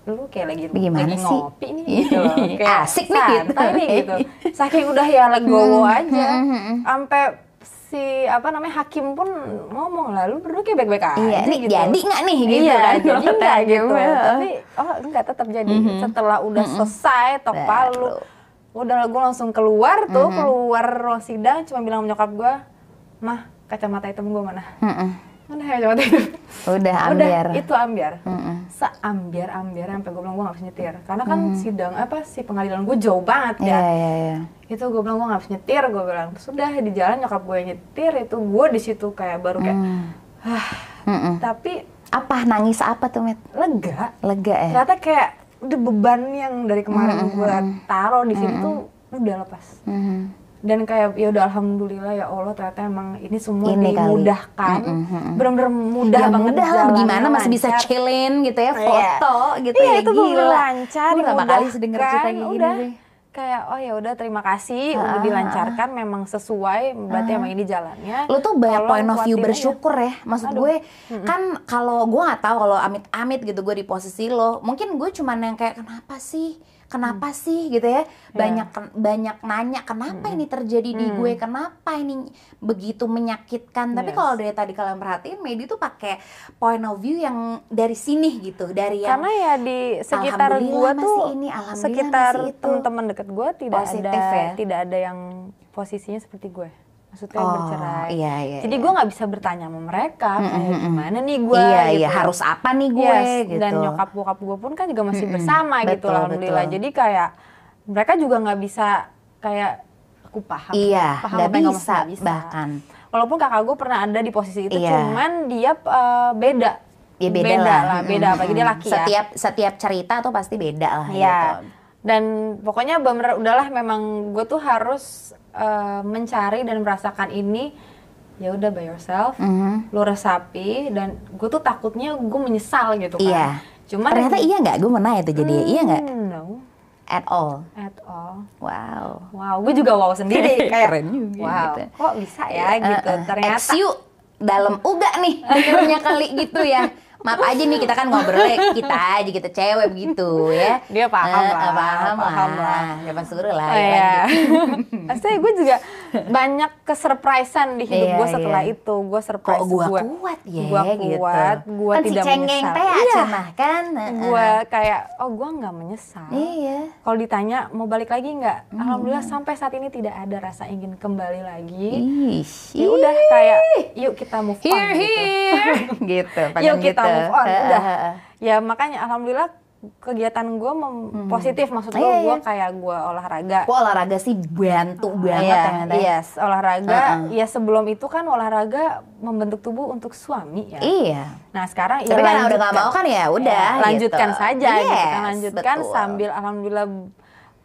lu kayak lagi ngopi nih gitu loh. Kayak asik nih gitu. Nih gitu. Saking udah ya legowo aja. Sampai hakim pun ngomong lah, lu berdua kayak baik-baik aja. Iya, gitu. Jadi nggak nih gitu iya, kan? jadi nggak gitu. Tapi enggak, tetap jadi. Setelah udah selesai tok palu, udah gue langsung keluar tuh, keluar ruang sidang, cuma bilang sama nyokap gue, mah kacamata hitam gue mana? Mana kacamata hitam? Udah ambiar. Udah, itu ambiar. Seambiar sampai gue bilang gue nggak bisa nyetir. Karena kan sidang si pengadilan gue jauh banget ya. Iya. Itu gue bilang gue nggak bisa nyetir, gue bilang. Terus udah di jalan nyokap gue yang nyetir, itu gue di situ kayak baru kayak, tapi apa nangis apa tuh Met? Lega ya. Ternyata kayak udah beban yang dari kemarin gue taruh di sini tuh udah lepas. Dan kayak ya udah alhamdulillah ya Allah, ternyata emang ini semua dimudahkan. Bener-bener mudah banget lah, gimana masih bisa chillin gitu ya, foto gitu ya, itu gila. Lancar, gue gak kali sedenger cerita kayak gini sih. Kayak ya udah terima kasih udah dilancarkan, memang sesuai, berarti emang ini jalannya. Lu tuh banyak point of view bersyukur ya. Maksud gue kan kalau gue nggak tahu kalau amit-amit gitu gue di posisi lo, mungkin gue cuman yang kayak kenapa sih gitu ya, banyak nanya kenapa ini terjadi di gue, kenapa ini begitu menyakitkan. Tapi kalau dari tadi kalian perhatiin, Medi tuh pakai point of view yang dari sini gitu, dari yang karena ya di sekitar gue tuh sekitar teman-teman deket gue tidak ada yang posisinya seperti gue. Maksudnya bercerai. Iya. Jadi gue nggak bisa bertanya sama mereka kayak gimana nih gue. Iya, harus apa nih gue gitu. Dan nyokap bokap gue pun kan juga masih bersama gitu, alhamdulillah. Jadi kayak mereka juga nggak bisa kayak aku paham. Iya, nggak bisa bahkan. Walaupun kakak gue pernah ada di posisi itu, cuman dia beda. Ya beda lah. Beda apalagi dia laki setiap cerita tuh pasti beda lah. Iya. Gitu. Dan pokoknya bener udahlah, memang gue tuh harus mencari dan merasakan ini, ya udah by yourself, lu resapi. Dan gue tuh takutnya gue menyesal gitu kan. Iya. Cuman ternyata iya nggak? Gue mau nanya tuh jadi iya nggak? No. At all. Wow, gue juga wow sendiri kayak keren juga. Wow, gitu. Kok bisa ya gitu. Ternyata XU dalam uga nih dengernya kali gitu ya. Maaf aja nih, kita kan ngobrolnya kita aja gitu, cewek begitu ya. Dia paham lah. Jangan suruh lah. Asalnya gue juga banyak kesurprisean di hidup gue setelah itu. Gue surprise gue kuat ya. Gue kuat, gue kan tidak si cengeng menyesal. Kan. Gue kayak, gue nggak menyesal. Iya. Kalau ditanya mau balik lagi nggak? Alhamdulillah sampai saat ini tidak ada rasa ingin kembali lagi. Ya udah kayak, yuk kita move on. Gitu. Yuk kita move on, udah. Ya makanya alhamdulillah kegiatan gue positif, maksud gue kayak gue olahraga. Gue olahraga sih bantu banget. Yes, olahraga. Ya sebelum itu kan olahraga membentuk tubuh untuk suami ya. Iya. Nah sekarang tapi kan udah gak mau kan ya udah. Lanjutkan gitu. saja gitu kan, lanjutkan sambil alhamdulillah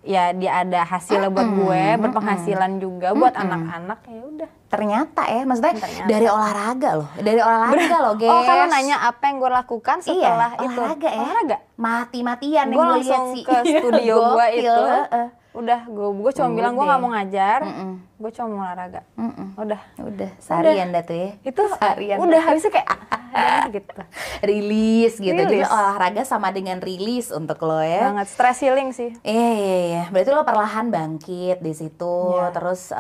ya dia ada hasilnya buat gue, berpenghasilan juga buat anak-anak, ya udah. Ternyata ya, maksudnya dari olahraga loh, geng. Oh, kalau nanya apa yang gue lakukan setelah itu? Olahraga. Mati-matian gue langsung ke studio gue itu. Udah, gue cuma bilang gue nggak mau ngajar, gue cuma mau olahraga. Udah seharian dah tuh ya. Itu seharian. Udah habisnya kayak gitu. Rilis gitu. Jadi olahraga sama dengan rilis untuk lo ya. Banget, stress healing sih. Iya. Berarti lo perlahan bangkit di situ. Terus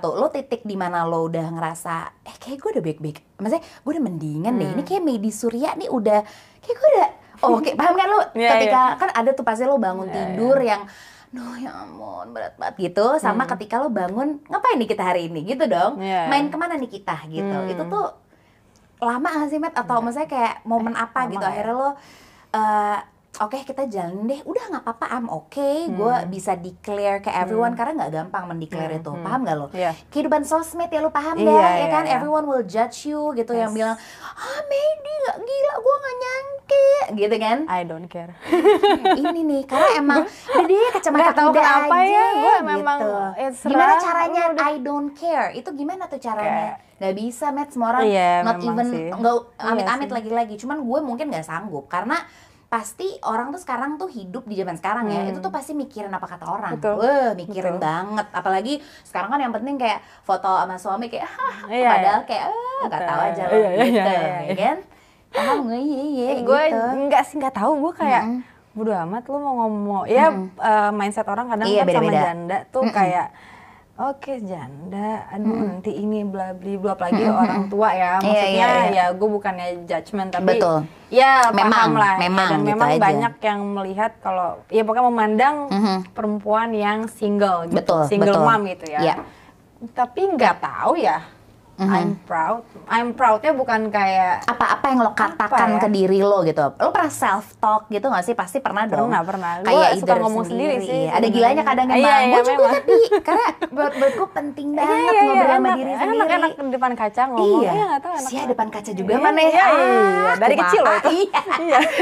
lo titik di mana lo udah ngerasa kayak gue udah baik-baik. Maksudnya gue udah mendingan deh. Ini kayak Medi Surya nih udah kayak gue udah oke, paham kan lo? Ketika kan ada tuh pasti lo bangun tidur yang ya ampun berat banget gitu, sama ketika lo bangun ngapain nih kita hari ini gitu dong, main kemana nih kita gitu. Itu tuh lama gak sih Matt? Atau maksudnya kayak momen apa gitu akhirnya lo oke, kita jalan deh, udah nggak apa-apa, I'm okay, gue bisa declare ke everyone, karena nggak gampang mendeclare itu, paham nggak lo? Kehidupan sosmed ya lo paham ya kan, everyone will judge you gitu, yang bilang, Medi nggak gila, gue nggak nyangke, gitu kan? I don't care. Ini nih, karena emang dia kacamata kuda aja, ya, gue gitu. memang Gimana caranya I don't care? Itu gimana tuh caranya? Nggak bisa, Matt, semua orang not even, nggak amit-amit lagi-lagi, cuman gue mungkin nggak sanggup, karena pasti orang tuh sekarang tuh hidup di zaman sekarang ya, itu tuh pasti mikirin apa kata orang. Mikirin banget. Apalagi sekarang kan yang penting kayak foto sama suami kayak padahal kayak nggak tahu aja loh gitu, ya kan? Paham nggak? Gue gitu. nggak tahu, gue kayak bodo amat lu mau ngomong ya. Mindset orang kadang kan sama janda tuh kayak Oke, janda, aduh nanti ini bla bla bla, apalagi orang tua ya, maksudnya ya gue bukannya judgement tapi betul. Ya memang, paham lah, memang, dan gitu memang aja. banyak yang melihat kalau ya pokoknya memandang perempuan yang single gitu, betul, single betul. mom gitu ya. Tapi nggak tahu ya. I'm proudnya bukan kayak apa yang lo katakan ke diri lo gitu. Lo pernah self talk gitu nggak sih? Pasti pernah dong. Pernah. Kayak gue suka ngomong sendiri sih. Ada gilanya kadang emang. Gue juga tapi karena buat gue penting banget ngobrol sama diri sendiri. Enak di depan kaca ngomong. Iya. Sih depan kaca juga mana ya? Dari kecil loh itu.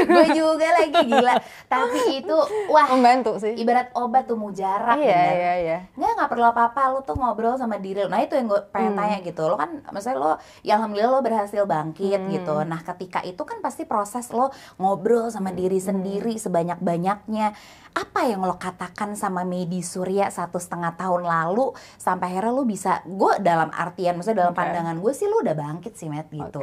Gue juga lagi gila. Tapi itu wah membantu sih. Ibarat obat tuh mujarab. Iya. Nggak perlu apa-apa. Lo tuh ngobrol sama diri lo. Nah itu yang gue pengen tanya gitu. Lo kan maksudnya lo ya alhamdulillah lo berhasil bangkit gitu. Nah ketika itu kan pasti proses lo ngobrol sama diri sendiri sebanyak-banyaknya. Apa yang lo katakan sama Medi Surya 1,5 tahun lalu sampai akhirnya lo bisa, gue dalam artian maksudnya dalam pandangan gue sih lo udah bangkit sih Matt gitu.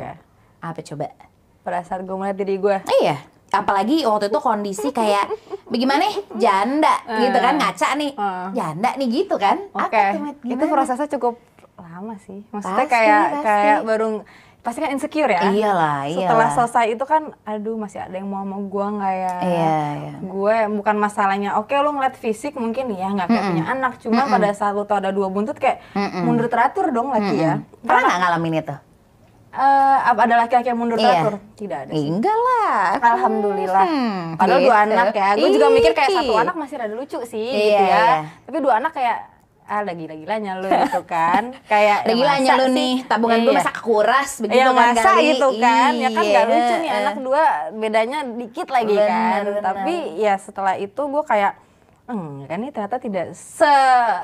Apa coba? Pada saat gue melihat diri gue. Iya. Apalagi waktu itu kondisi kayak bagaimana janda gitu kan, ngaca nih janda nih gitu kan. Apa tuh Matt? Itu prosesnya cukup lama sih, maksudnya kayak baru pasti kan insecure ya. Iyalah. Setelah selesai itu kan, aduh masih ada yang mau sama gue nggak ya? Gue bukan masalahnya, oke lo ngeliat fisik mungkin ya nggak kayak punya anak, cuma pada saat lo tau ada 2 buntut kayak mundur teratur dong laki ya. Pernah nggak ngalamin itu? Ada laki-laki yang mundur teratur? Tidak ada sih. Enggak lah. Alhamdulillah. Padahal 2 anak ya. Gue juga mikir kayak 1 anak masih rada lucu sih gitu ya. Tapi 2 anak kayak lagi gila-gilanya lu gitu kan. Kayak gilanya lu nih, tabungan gue masa kekuras begitu kan masa gitu kan. Ya kan gak lucu nih anak 2 bedanya dikit lagi kan. Tapi ya setelah itu gue kayak kan ini ternyata tidak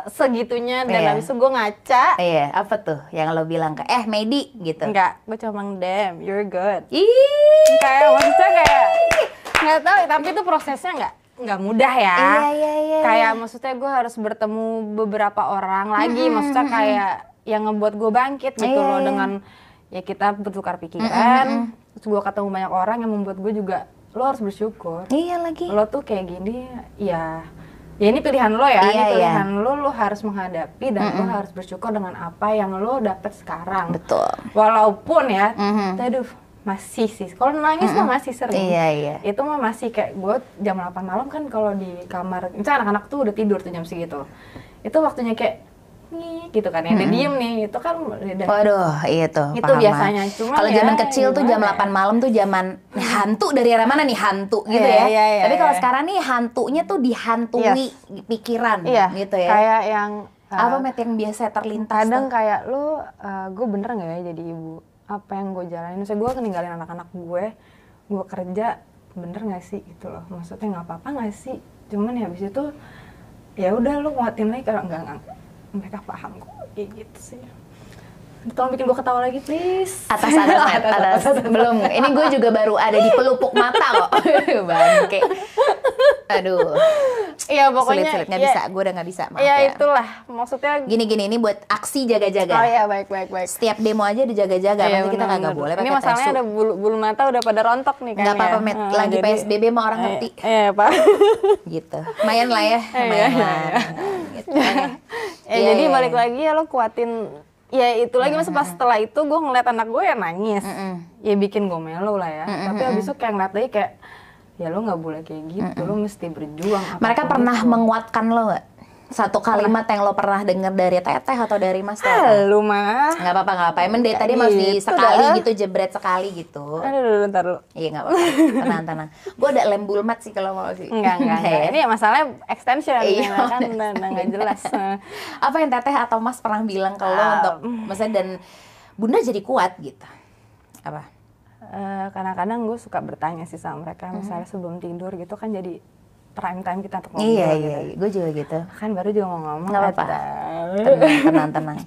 segitunya dan habis itu gue ngaca. Apa tuh yang lo bilang ke Medi gitu? Enggak, gue cuma damn, you're good. Kayak maksudnya kayak nggak tahu, tapi itu prosesnya nggak mudah ya. Kayak maksudnya gue harus bertemu beberapa orang lagi, maksudnya kayak yang ngebuat gue bangkit gitu loh, dengan ya kita bertukar pikiran, terus gue ketemu banyak orang yang membuat gue juga, lo harus bersyukur. Lo tuh kayak gini, ya ini pilihan lo ya, ini pilihan lo harus menghadapi dan lo harus bersyukur dengan apa yang lo dapet sekarang. Betul. Walaupun ya, aduh masih sih, kalau nangis mah masih sering. Itu mah masih kayak gue jam 8 malam kan kalau di kamar, misalnya anak-anak tuh udah tidur tuh jam segitu. Itu waktunya kayak nih gitu kan, ya, dia diem nih, itu kan udah. Waduh, iya tuh. Itu biasanya. Cuma kalau zaman kecil tuh jam 8 malam tuh zaman hantu dari arah mana nih hantu gitu ya. Tapi kalau sekarang nih hantunya tuh dihantui pikiran gitu ya. Kayak yang apa Matt yang biasa terlintas? Kadang kayak lu, gue bener nggak ya jadi ibu? Apa yang gue jalanin, maksudnya gue ninggalin anak-anak gue kerja, bener nggak sih gitu loh, maksudnya nggak apa-apa nggak sih, cuman ya habis itu ya udah lu nguatin lagi kalau enggak mereka paham kok kayak gitu sih. Tolong bikin gue ketawa lagi please. Atas. Belum, ini gue juga baru ada di pelupuk mata kok. Bangke. Aduh. Iya pokoknya sulit nggak bisa, gue udah nggak bisa. Maaf ya itulah maksudnya. Gini ini buat aksi jaga-jaga. Oh iya baik. Setiap demo aja dijaga-jaga, nanti kita nggak boleh pakai ini masalahnya ada bulu mata udah pada rontok nih kan. Nggak apa-apa Met, lagi jadi, PSBB mah orang ngerti. Iya Pak. Gitu. Lumayan lah ya. Lumayan. Gitu. Jadi balik lagi ya lo kuatin. Ya itu lagi pas setelah itu gue ngeliat anak gue ya nangis, ya bikin gue melo lah ya. Tapi abis itu kayak ngeliat lagi kayak, ya lo nggak boleh kayak gitu, lo mesti berjuang. Mereka pernah menguatkan lo nggak? Satu kalimat yang lo pernah denger dari Teteh atau dari Mas? Lu mah nggak apa-apa. Emang dari tadi masih sekali gitu, jebret sekali gitu. Aduh, bentar lu. Iya nggak apa-apa, tenang. Gue ada lem bulmat sih kalau mau sih. Enggak. Ini masalahnya extension, kan udah nggak jelas. Apa yang Teteh atau Mas pernah bilang ke lo untuk, maksudnya dan Bunda jadi kuat gitu? Apa? Kadang-kadang gue suka bertanya sih sama mereka, misalnya sebelum tidur gitu kan jadi prime time kita untuk ngobrol. Iya, gue juga gitu. Kan baru juga mau ngomong. Nggak apa-apa. Tenang,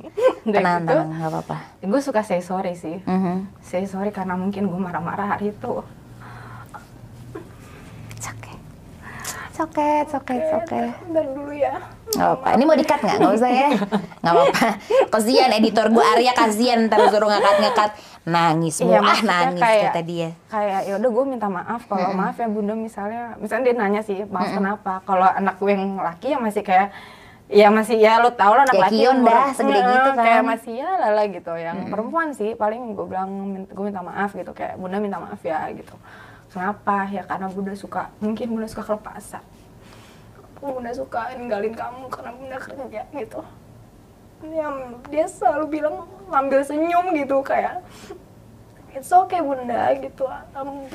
nggak apa-apa. Gue suka say sorry sih. Say sorry karena mungkin gue marah-marah hari itu. It's okay. Bentar dulu ya. Nggak apa-apa. Ini mau di-cut nggak? Nggak usah ya. Nggak apa-apa. Kasian editor gue Arya, kasian ntar suruh ngekat. Nangis nangis kata dia. Kayak ya udah gue minta maaf kalau maaf ya Bunda, misalnya dia nanya sih maaf kenapa. Kalau anak gue yang laki ya masih kayak Ya masih ya lo tau lah anak laki Kion dah segede gitu kan. Kayak masih ya lala gitu. Yang perempuan sih paling gue bilang gue minta maaf gitu, kayak bunda minta maaf ya gitu. Kenapa? Ya karena bunda suka, mungkin bunda suka kelepasan. Bunda suka ninggalin kamu karena bunda kerja gitu. Dia selalu bilang ngambil senyum gitu kayak it's okay bunda gitu.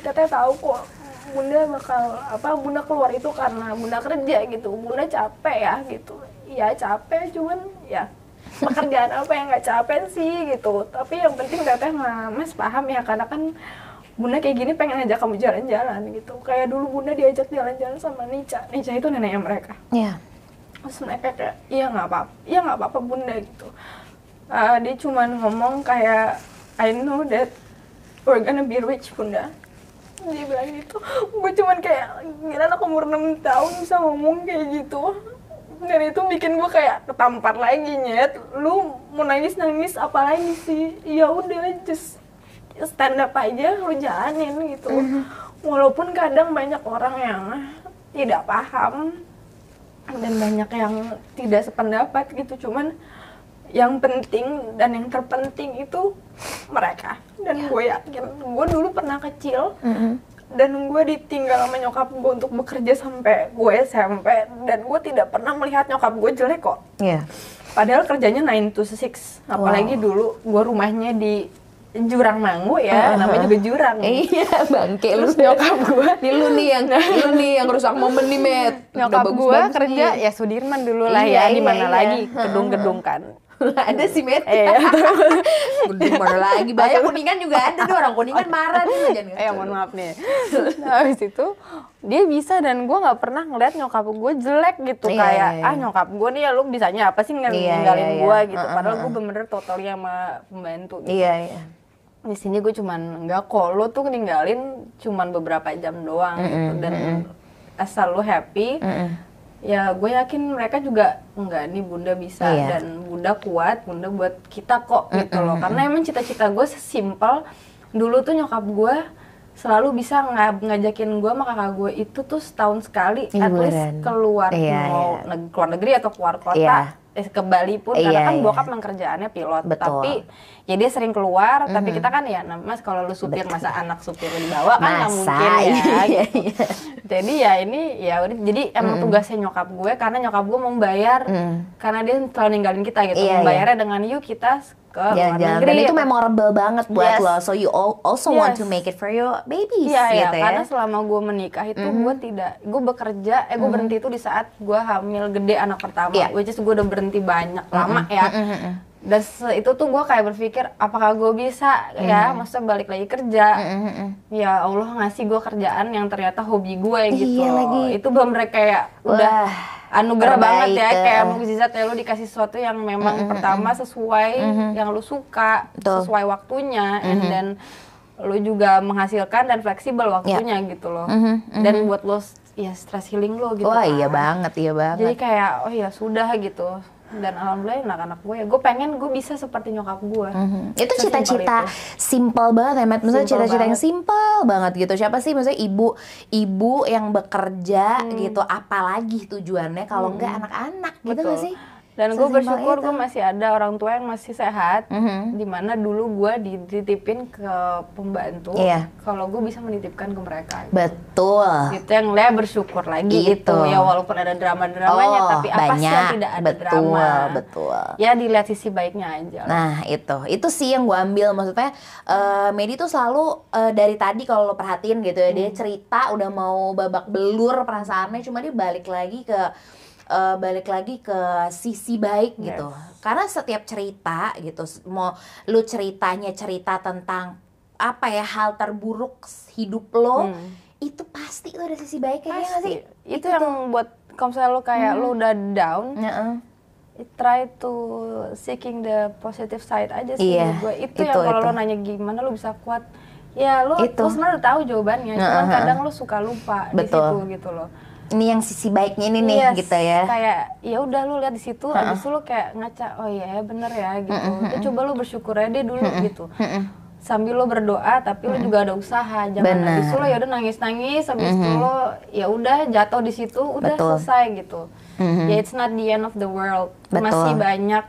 Kita tahu kok bunda bakal bunda keluar itu karena bunda kerja gitu. Bunda capek ya gitu. Ya capek, cuman ya pekerjaan apa yang nggak capek sih gitu. Tapi yang penting teteh Mas paham ya, karena kan bunda kayak gini pengen ajak kamu jalan-jalan gitu. Kayak dulu bunda diajak jalan-jalan sama Nica itu neneknya mereka. Iya. Terus mereka kayak iya nggak apa-apa bunda gitu. Dia cuman ngomong kayak I know that we're gonna be rich bunda. Dia bilang gitu. Gue cuman kayak gila, anak umur 6 tahun bisa ngomong kayak gitu. Dan itu bikin gue kayak ketampar lagi, Nyet. Lu mau nangis apa lagi sih? Ya udah just stand up aja, lu jalanin gitu. Walaupun kadang banyak orang yang tidak paham dan banyak yang tidak sependapat gitu, cuman yang penting dan yang terpenting itu mereka. Dan gue yakin, gue dulu pernah kecil dan gue ditinggal sama nyokap gue untuk bekerja sampai gue SMP, dan gue tidak pernah melihat nyokap gue jelek kok. Iya. Padahal kerjanya 9 to 6, apalagi dulu gue rumahnya di Jurang Mangu ya, namanya juga jurang. Iya, bangke lu. Nyokap gue lu nih yang rusak momen nih, Met. Nyokap gue kerja ya Sudirman dulu lah ya, di mana lagi gedung-gedung kan. Ada sih, Met. Gedung mana lagi, banyak. Kuningan juga ada tuh, orang Kuningan marah nih. Mohon maaf nih. Nah, habis itu dia bisa, dan gue nggak pernah ngeliat nyokap gue jelek gitu. Kayak nyokap gue nih ya lu bisanya apa sih ninggalin gue gitu. Padahal gue bener-bener totally sama pembantu gitu. Iya. Di sini gue cuman enggak kok, lo tuh ninggalin cuman beberapa jam doang gitu, dan asal lo happy. Ya gue yakin mereka juga enggak nih bunda bisa dan bunda kuat, bunda buat kita kok gitu loh. Karena emang cita-cita gue sesimpel dulu tuh, nyokap gue selalu bisa ngajakin gue sama kakak gue itu tuh setahun sekali at least keluar, mau keluar negeri atau keluar kota. Ke Bali pun, karena kan bokap memang kerjaannya pilot. Betul. Tapi ya dia sering keluar, tapi kita kan ya Mas kalau lu supir, masa anak supir lu dibawa kan nggak mungkin ya gitu. Jadi ya ini ya udah, jadi emang tugasnya nyokap gue, karena nyokap gue mau bayar, karena dia selalu ninggalin kita gitu, membayarnya dengan yuk kita ke luar negeri. Dan itu memorable banget buat lo, so you also want to make it for your babies gitu ya. Karena selama gue menikah itu gue bekerja, gue berhenti itu di saat gue hamil gede anak pertama, which is gue udah berhenti banyak lama ya. Dan itu tuh gue kayak berpikir, apakah gue bisa ya, maksudnya balik lagi kerja. Ya Allah ngasih gue kerjaan yang ternyata hobi gue gitu. Itu bener kayak udah anugerah banget ya, kayak mukjizat ya, lu dikasih sesuatu yang memang pertama sesuai yang lu suka, sesuai waktunya, and then lu juga menghasilkan dan fleksibel waktunya gitu loh. Dan buat lo ya stress healing lo gitu. Iya banget. Jadi kayak oh ya sudah gitu. Dan alhamdulillah anak-anak gue ya, gue pengen gue bisa seperti nyokap gue. Itu cita-cita simple banget ya, Matt. Maksudnya cita-cita yang simple banget gitu. Siapa sih maksudnya ibu yang bekerja gitu, apalagi tujuannya kalau enggak anak-anak gitu nggak sih? Dan gue bersyukur gue masih ada orang tua yang masih sehat, dimana dulu gue dititipin ke pembantu, kalau gue bisa menitipkan ke mereka. Betul. Gitu yang Lea bersyukur lagi gitu. Ya walaupun ada drama-dramanya, tapi apa sih yang tidak ada drama? Betul. Ya dilihat sisi baiknya aja. Nah itu sih yang gue ambil, maksudnya Medi tuh selalu dari tadi kalau lo perhatiin gitu ya, dia cerita udah mau babak belur perasaannya, cuma dia balik lagi ke sisi baik gitu. Karena setiap cerita gitu, mau lu cerita tentang apa ya, hal terburuk hidup lo, itu pasti tuh ada sisi baiknya. Ya sih? Itu yang buat kalau misalnya lo kayak lo udah down, try to seeking the positive side aja sih. Itu yang kalau lo nanya gimana lo bisa kuat, ya lo sebenarnya udah tahu jawabannya, cuman kadang lo suka lupa di situ gitu loh. Ini yang sisi baiknya ini nih gitu ya. Kayak ya udah lu lihat di situ, abis itu lu kayak ngaca, oh iya bener ya gitu. Coba lu bersyukur aja dulu gitu. Sambil lu berdoa, tapi lu juga ada usaha. Jangan habis itu lu ya udah nangis-nangis, habis itu lu ya udah jatuh di situ, udah selesai gitu. ya it's not the end of the world. Betul. Masih banyak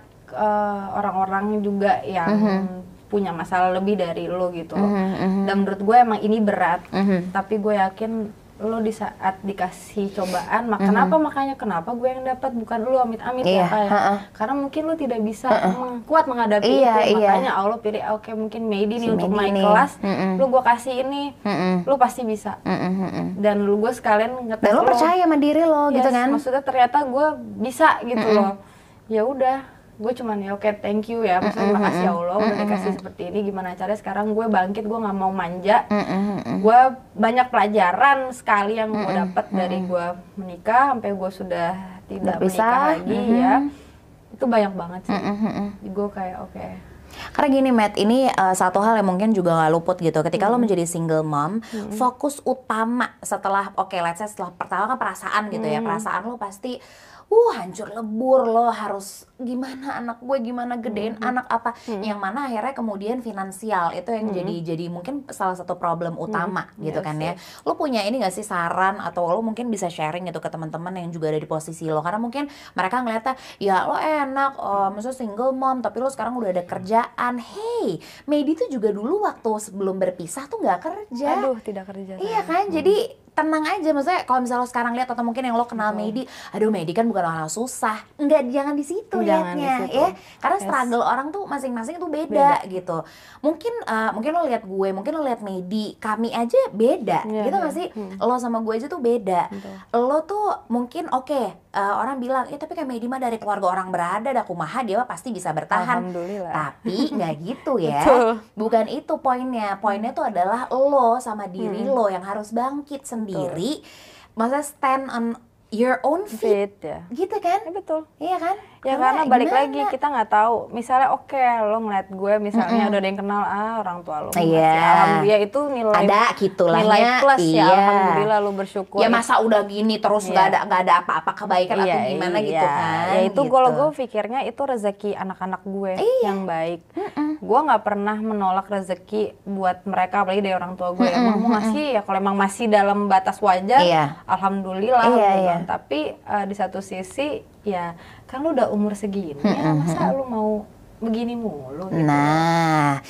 orang-orang juga yang punya masalah lebih dari lo gitu loh. Dan menurut gue emang ini berat, tapi gue yakin lo di saat dikasih cobaan, kenapa gue yang dapat bukan lo, amit-amit ya kayak. Karena mungkin lo tidak bisa kuat menghadapi itu, makanya Allah pilih oke, mungkin Medi nih untuk naik kelas, lo gue kasih ini, lo pasti bisa. Dan gue sekalian ngetes lo percaya sama diri lo gitu kan. Maksudnya ternyata gue bisa gitu loh. Ya udah, gue cuman ya oke, thank you ya, maksudnya makasih ya Allah udah dikasih seperti ini, gimana caranya sekarang gue bangkit, gue nggak mau manja. Gue banyak pelajaran sekali yang gue dapat dari gue menikah sampai gue sudah tidak menikah lagi ya, itu banyak banget sih. Gue kayak oke. Karena gini Matt, ini satu hal yang mungkin juga nggak luput gitu. Ketika lo menjadi single mom, fokus utama setelah let's say setelah pertama kan perasaan gitu ya, perasaan lo pasti hancur lebur, lo harus gimana anak gue, gimana gedein anak apa, yang mana akhirnya kemudian finansial itu yang jadi mungkin salah satu problem utama gitu kan ya. Lo punya ini gak sih saran atau lo mungkin bisa sharing gitu ke teman-teman yang juga ada di posisi lo, karena mungkin mereka ngeliatnya ya lo enak, maksudnya single mom tapi lo sekarang udah ada kerjaan. Hey, Medi tuh juga dulu waktu sebelum berpisah tuh nggak kerja. Aduh, tidak kerja. Iya kan, jadi tenang aja, maksudnya kalau misalnya lo sekarang lihat atau mungkin yang lo kenal Medi, aduh Medi kan bukan orang susah, jangan di situ liatnya ya, karena struggle orang tuh masing-masing tuh beda gitu. Mungkin lo lihat gue, mungkin lo lihat Medi, kami aja beda gitu nggak sih? Lo sama gue aja tuh beda. Lo tuh mungkin orang bilang tapi kayak Medi mah dari keluarga orang berada, ada kumaha dia mah pasti bisa bertahan. Tapi nggak gitu ya. Bukan itu poinnya tuh adalah lo sama diri lo yang harus bangkit sendiri, maksudnya stand on your own feet ya. Gitu kan? Betul. Iya kan? Ya karena balik lagi kita nggak tahu. Misalnya lo ngeliat gue misalnya udah ada yang kenal orang tua lo. Alhamdulillah itu nilai ada gitulahnya. Nilai plus ya. Alhamdulillah lo bersyukur. Ya masa udah gini terus nggak ada apa-apa kebaikan atau gimana gitu kan? Ya itu kalau gue pikirnya itu rezeki anak-anak gue yang baik. Gue nggak pernah menolak rezeki buat mereka, apalagi dari orang tua gue. Emang mau ngasih ya kalau emang masih dalam batas wajar, alhamdulillah. Tapi di satu sisi ya kan lu udah umur segini, masa lu mau begini mulu gitu. Nah,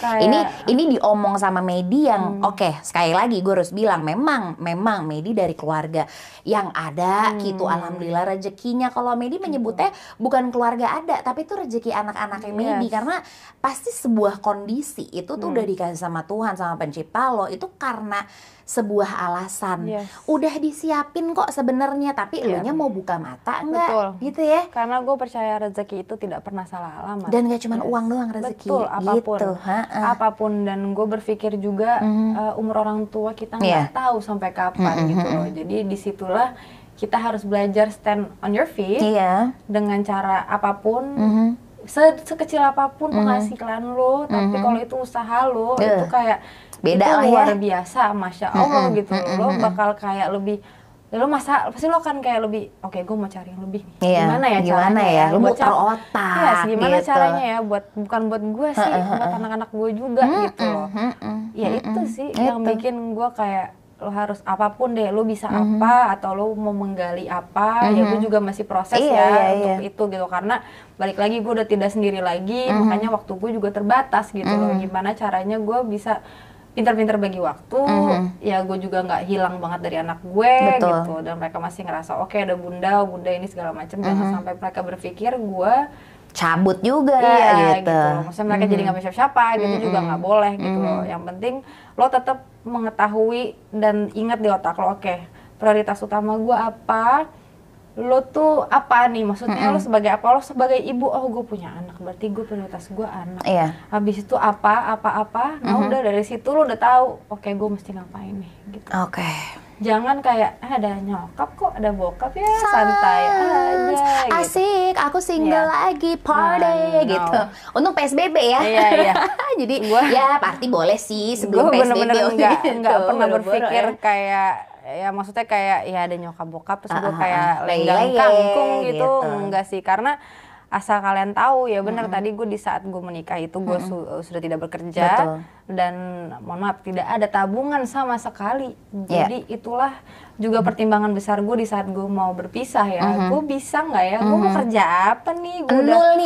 ini diomong sama Medi yang sekali lagi gue harus bilang memang Medi dari keluarga yang ada gitu, alhamdulillah rezekinya. Kalau Medi menyebutnya bukan keluarga ada, tapi itu rezeki anak-anaknya Medi, karena pasti sebuah kondisi itu tuh udah dikasih sama Tuhan, sama pencipta lo, itu karena sebuah alasan. Udah disiapin kok sebenarnya, tapi elunya mau buka mata enggak? Gitu ya. Karena gue percaya rezeki itu tidak pernah salah alamat. Dan gak cuma uang doang rezeki. Betul, apapun. Gitu. Apapun, dan gue berpikir juga umur orang tua kita nggak tahu sampai kapan gitu loh. Jadi disitulah kita harus belajar stand on your feet dengan cara apapun. Sekecil apapun penghasilan lo, tapi kalau itu usaha lo, itu kayak beda itu lah luar biasa, masya Allah gitu. Lo bakal kayak lebih, lo pasti lo akan kayak lebih, oke gue mau cari yang lebih nih. Gimana ya caranya? Lo muter otak. Gimana gitu. caranya ya bukan buat gue sih, buat anak-anak gue juga gitu loh. Ya itu sih yang bikin gue kayak lo harus apapun deh, lo bisa apa atau lo mau menggali apa, ya gue juga masih proses untuk itu gitu, karena balik lagi gue udah tidak sendiri lagi, makanya waktu gue juga terbatas gitu loh. Gimana caranya gue bisa pintar-pintar bagi waktu, ya gue juga nggak hilang banget dari anak gue gitu, dan mereka masih ngerasa oke, ada bunda ini segala macam, jangan sampai mereka berpikir gue cabut juga gitu. Maksudnya mereka jadi nggak bisa siapa gitu, juga nggak boleh gitu loh. Yang penting lo tetap mengetahui dan ingat di otak lo, oke, prioritas utama gue apa, lo tuh apa nih, maksudnya lo sebagai apa, lo sebagai ibu, oh gue punya anak, berarti gue prioritas gue anak. Habis itu apa, nah udah dari situ lo udah tahu, oke, gue mesti ngapain nih gitu. Jangan kayak ada nyokap kok, ada bokap ya, santai aja asik, aku single lagi, party gitu. Untung PSBB ya. Jadi ya party boleh sih sebelum PSBB. Gue bener-bener nggak pernah berpikir kayak, ya maksudnya kayak ya ada nyokap bokap terus gue kayak lenggang kangkung gitu. Enggak sih, karena asal kalian tahu ya benar tadi gue di saat gue menikah itu gue sudah tidak bekerja. Betul. Dan mohon maaf tidak ada tabungan sama sekali. Jadi itulah juga pertimbangan besar gue di saat gue mau berpisah ya. Gue bisa nggak ya? Gue mau kerja apa nih? Gue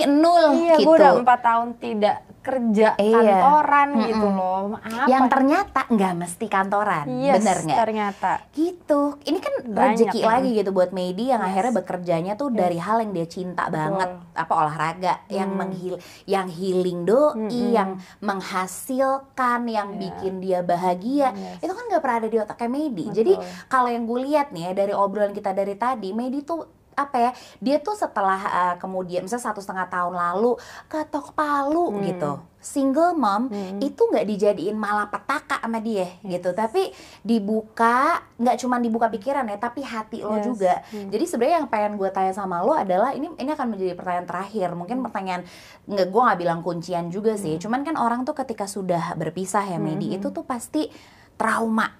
nol iya, gitu. Gue udah 4 tahun tidak kerja kantoran gitu loh. Apa? Yang ternyata nggak mesti kantoran, bener nggak? Ternyata. Gitu. Ini kan rezeki lagi gitu buat Medi yang akhirnya bekerjanya tuh dari hal yang dia cinta banget, apa olahraga, yang healing doi, yang menghasilkan, yang bikin dia bahagia. Itu kan nggak pernah ada di otaknya Medi. Jadi kalau yang gue lihat nih ya, dari obrolan kita dari tadi, Medi tuh apa ya, dia tuh setelah kemudian misalnya 1,5 tahun lalu ketok palu gitu, single mom itu nggak dijadiin malapetaka sama dia gitu, tapi dibuka, nggak cuma dibuka pikiran ya, tapi hati lo juga. Jadi sebenarnya yang pengen gue tanya sama lo adalah ini akan menjadi pertanyaan terakhir, mungkin pertanyaan gue nggak bilang kuncian juga sih, cuman kan orang tuh ketika sudah berpisah ya Medi, itu tuh pasti trauma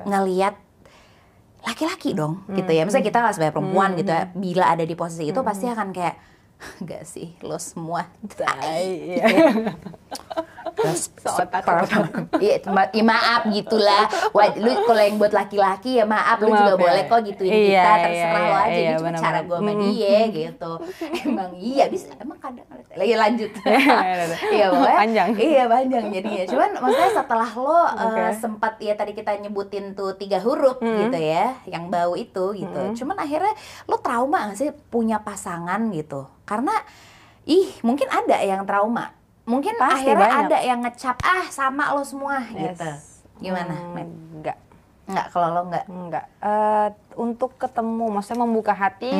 ngelihat laki-laki dong gitu ya, misalnya kita sebagai perempuan gitu ya, bila ada di posisi itu pasti akan kayak enggak sih lo semua tai iya maaf gitulah. Lu kalau yang buat laki-laki ya maaf, lu juga boleh kok gituin kita, terserah lo aja. Ini cuma cara gue sama dia gitu. Emang iya bisa, emang kadang lagi lanjut. Iya panjang. Iya panjang jadinya. Cuman maksudnya setelah lo sempat ya tadi kita nyebutin tuh 3 huruf gitu ya, yang bau itu gitu. Cuman akhirnya lo trauma nggak sih punya pasangan gitu? Karena mungkin ada yang trauma. Mungkin pasti akhirnya banyak. Ada yang ngecap sama lo semua gitu. Gimana? Enggak, kalau lo enggak. Untuk ketemu, maksudnya membuka hati,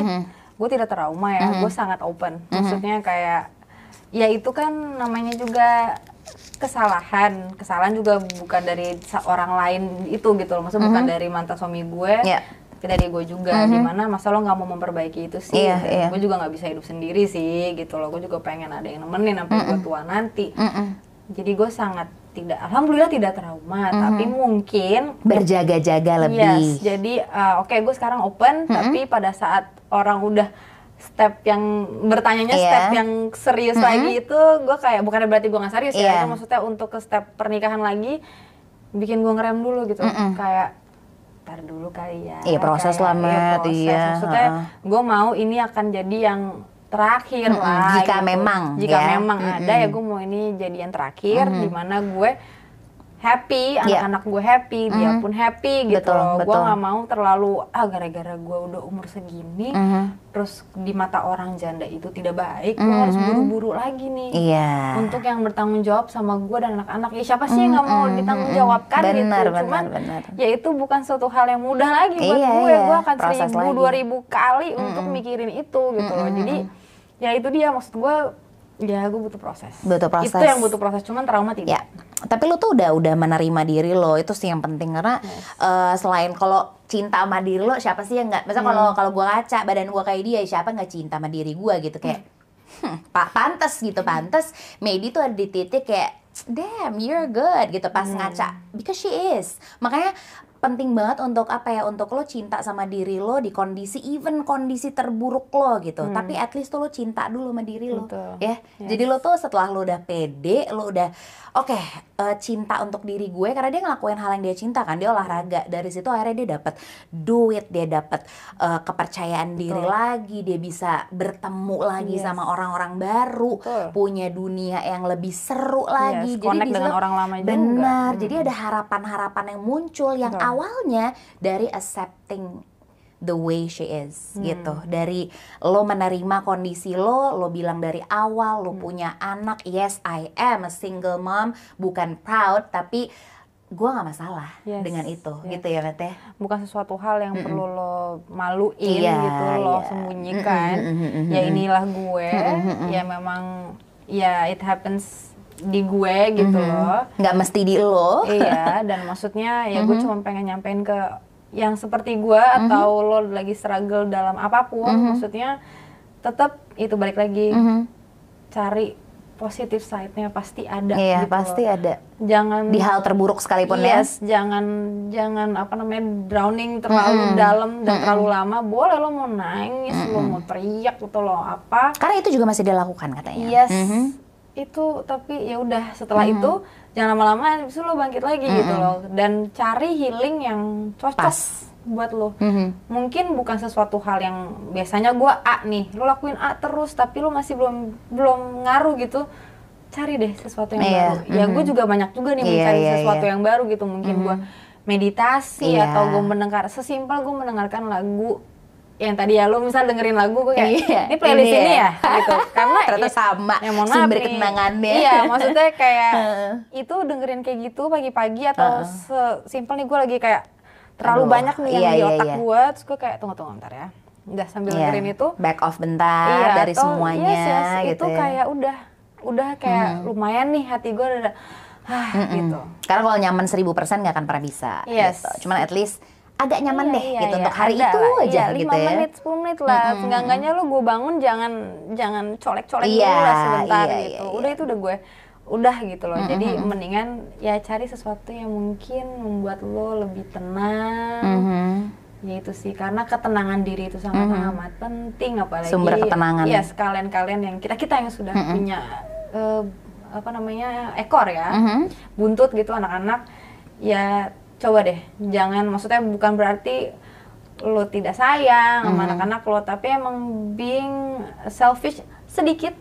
gue tidak trauma ya. Gue sangat open. Maksudnya kayak ya itu kan namanya juga kesalahan juga bukan dari orang lain itu gitu loh. Maksudnya bukan dari mantan suami gue. Dari gue juga, dimana masa lo nggak mau memperbaiki itu sih, gue juga nggak bisa hidup sendiri sih gitu loh, gue juga pengen ada yang nemenin sampai gue tua nanti. Jadi gue sangat alhamdulillah tidak trauma, tapi mungkin berjaga-jaga lebih. Jadi gue sekarang open, tapi pada saat orang udah step yang bertanyanya step yang serius lagi itu, gue kayak bukannya berarti gue nggak serius ya, itu maksudnya untuk ke step pernikahan lagi, bikin gue ngerem dulu gitu, kayak ntar dulu kali ya. Iya proses lah Mat, iya. Maksudnya gue mau ini akan jadi yang terakhir lah. Jika gitu. memang ada ya gue mau ini jadi yang terakhir, dimana gue happy, anak-anak gue happy, dia pun happy gitu loh. Gue nggak mau terlalu gara-gara gue udah umur segini, terus di mata orang janda itu tidak baik, gue harus buru-buru lagi nih untuk yang bertanggung jawab sama gue dan anak-anak. Ya siapa sih yang nggak mau ditanggung jawabkan gitu? Cuman ya itu bukan suatu hal yang mudah lagi buat gue. Gue akan 1000-2000 kali untuk mikirin itu gitu loh. Jadi ya itu dia maksud gue. Ya, gue butuh proses. Itu yang butuh proses, cuman trauma tidak. Tapi lu tuh udah menerima diri lo, itu sih yang penting karena selain kalau cinta sama diri lo, siapa sih yang nggak? Misalnya kalau gue ngaca badan gue kayak dia, siapa nggak cinta sama diri gue gitu kayak, pantes gitu, pantes. Medi tuh ada di titik kayak, damn, you're good gitu pas ngaca, because she is. Makanya penting banget untuk untuk lo cinta sama diri lo di kondisi kondisi terburuk lo gitu, tapi at least tuh lo cinta dulu sama diri lo. Jadi lo tuh setelah lo udah pede, lo udah cinta untuk diri gue karena dia ngelakuin hal yang dia cinta kan, dia olahraga, dari situ akhirnya dia dapat duit, dia dapat kepercayaan diri lagi, dia bisa bertemu lagi sama orang-orang baru, punya dunia yang lebih seru lagi, jadi dengan orang lama juga. Benar, jadi ada harapan-harapan yang muncul yang awalnya dari accepting the way she is gitu, dari lo menerima kondisi lo bilang dari awal lo punya anak, yes I am a single mom, bukan proud tapi gue nggak masalah dengan itu gitu ya Mete. Bukan sesuatu hal yang perlu lo maluin gitu, lo sembunyikan. Ya inilah gue, ya memang ya it happens di gue gitu loh, nggak mesti di lo. Iya, dan maksudnya ya gue cuma pengen nyampein ke yang seperti gue atau lo lagi struggle dalam apapun, maksudnya tetap itu balik lagi cari positive side-nya pasti ada. Iya, gitu pasti loh. ada. Jangan di hal terburuk sekalipun jangan apa namanya drowning terlalu dalam dan terlalu lama. Boleh lo mau nangis, lo mau teriak gitu lo apa. Karena itu juga masih dilakukan katanya. Yes. Itu tapi ya udah setelah itu jangan lama-lama habis itu lo bangkit lagi gitu loh, dan cari healing yang cocok buat lo. Mungkin bukan sesuatu hal yang biasanya gue A nih, lo lakuin A terus tapi lo masih belum ngaruh gitu. Cari deh sesuatu yang baru. Ya gue juga banyak juga nih mencari sesuatu yang baru gitu. Mungkin gue meditasi atau gue sesimpel gue mendengarkan lagu yang tadi ya lo misal dengerin lagu gue kayak ini playlist ini ya gitu, karena ternyata sama sumber kenangannya. Iya, maksudnya kayak itu dengerin kayak gitu pagi-pagi atau sesimpel nih gue lagi kayak terlalu banyak nih yang di otak gue, terus gue kayak tunggu bentar ya, udah sambil dengerin itu back off bentar dari semuanya gitu itu ya. Kayak udah kayak lumayan nih hati gue udah gitu. Karena kalau nyaman 1000% nggak akan pernah bisa gitu. Cuman at least agak nyaman gitu untuk hari itu aja 5 gitu ya. 5 menit, 10 menit lah. Seenggaknya lo gue bangun jangan colek-colek dulu lah sebentar gitu. Udah itu udah gitu loh. Jadi mendingan ya cari sesuatu yang mungkin membuat lo lebih tenang. Ya itu sih, karena ketenangan diri itu sangat amat penting, apalagi sumber ketenangan. Ya sekalian-kalian yang kita yang sudah punya apa namanya ekor ya, buntut gitu anak-anak ya. Coba deh, jangan, maksudnya bukan berarti lo tidak sayang sama anak-anak lo, tapi emang being selfish sedikit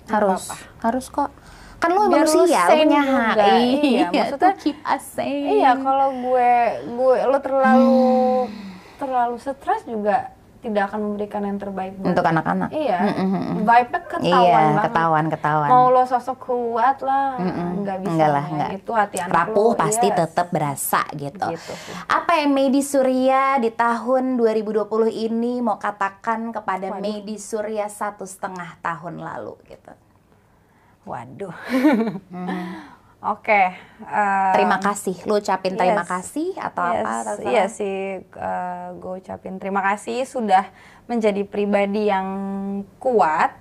harus kok. Kan lo manusia, lo punya hak. Iya, maksudnya keep us sane. Iya, kalau gue lo terlalu stres juga tidak akan memberikan yang terbaik untuk anak-anak. Iya, vibe-nya ketahuan banget. Ketahuan. Mau lo sosok kuat lah, nggak bisa. Enggak lah. Itu hati anak rapuh lo, pasti tetap berasa gitu. Apa yang Medi Surya di tahun 2020 ini mau katakan kepada Medi Surya 1,5 tahun lalu gitu? Waduh. Oke. Terima kasih. Lu ucapin terima kasih atau apa? Iya sih, gue ucapin terima kasih sudah menjadi pribadi yang kuat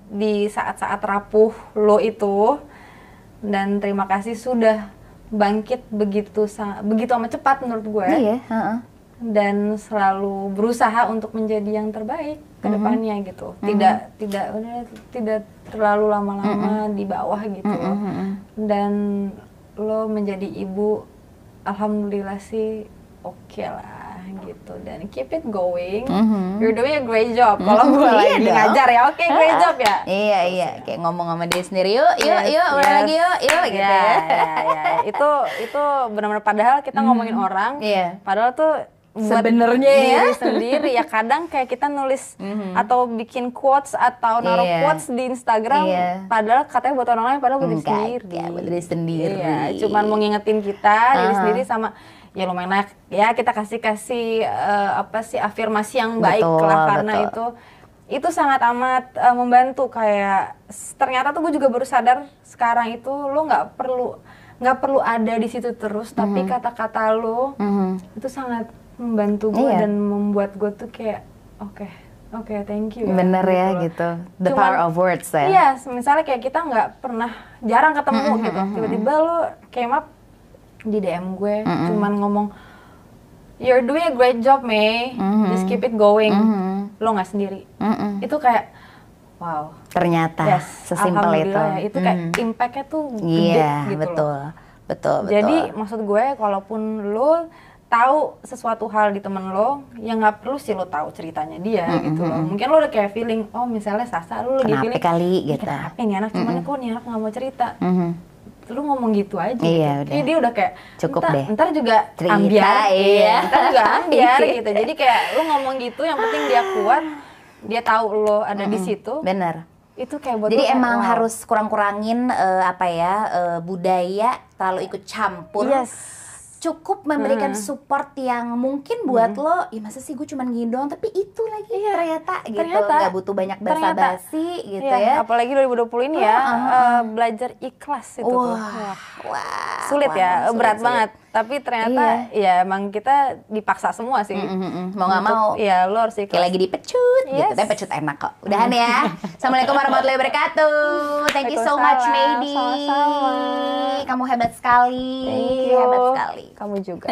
di saat-saat rapuh lo itu, dan terima kasih sudah bangkit begitu amat cepat menurut gue. Iya. Dan selalu berusaha untuk menjadi yang terbaik ke depannya gitu. Tidak terlalu lama-lama di bawah gitu loh. Dan lo menjadi ibu, alhamdulillah sih oke lah gitu. Dan keep it going. You're doing a great job. Kalau gue lagi ngajar ya, oke, great job ya. Iya. Kayak ngomong sama dia sendiri, yuk, lagi yuk gitu ya. Itu benar-benar, padahal kita ngomongin orang, padahal tuh sebenarnya diri sendiri ya. Kadang kayak kita nulis atau bikin quotes atau naruh quotes di Instagram, padahal katanya buat orang lain, padahal buat diri sendiri. Buat diri sendiri. Iya, cuman mau ngingetin kita diri sendiri sama ya lumayan ya kita kasih afirmasi yang baik lah, karena itu sangat amat membantu. Kayak ternyata tuh gue juga baru sadar sekarang itu lo nggak perlu ada di situ terus, tapi kata-kata lo itu sangat membantu gue dan membuat gue tuh kayak oke, thank you ya. Bener gitu ya gitu. The power of words ya. Iya, misalnya kayak kita jarang ketemu gitu. Tiba-tiba lo came up di DM gue, cuman ngomong you're doing a great job, May. Just keep it going. Lo nggak sendiri. Itu kayak wow. Ternyata sesimpel itu. Ya, itu kayak impact-nya tuh gede gitu loh. Betul. Jadi maksud gue, kalaupun lo tahu sesuatu hal di temen lo, ya nggak perlu sih lo tahu ceritanya dia gitu loh. Mungkin lo udah kayak feeling, oh misalnya Sasa, lo lagi feeling kali gitu. Kenapa nih anak, cuman kok nih anak nggak mau cerita. Lu ngomong gitu aja. Iya, gitu. Dia udah kayak cukup deh. Ntar juga cerita, ambiar. Ntar juga ambiar gitu. Jadi kayak lu ngomong gitu, yang penting dia kuat, dia tahu lo ada di situ. Bener. Itu kayak buat jadi emang harus kurang-kurangin budaya terlalu ikut campur. Cukup memberikan support yang mungkin buat lo, ya masa sih gue cuman gini doang, tapi itu lagi ternyata nggak butuh banyak basa-basi gitu ya. Apalagi 2020 ini belajar ikhlas itu tuh. Wah, sulit ya, berat banget. Tapi ternyata ya emang kita dipaksa semua sih. Mau nggak mau. Ya lo harus ikhlas. Kayak lagi dipecut gitu. Tapi pecut enak kok. Udahan ya. Assalamualaikum warahmatullahi wabarakatuh. Thank you so much, Medi. Sama-sama. Kamu hebat sekali. Thank you. Hebat sekali. Kamu juga.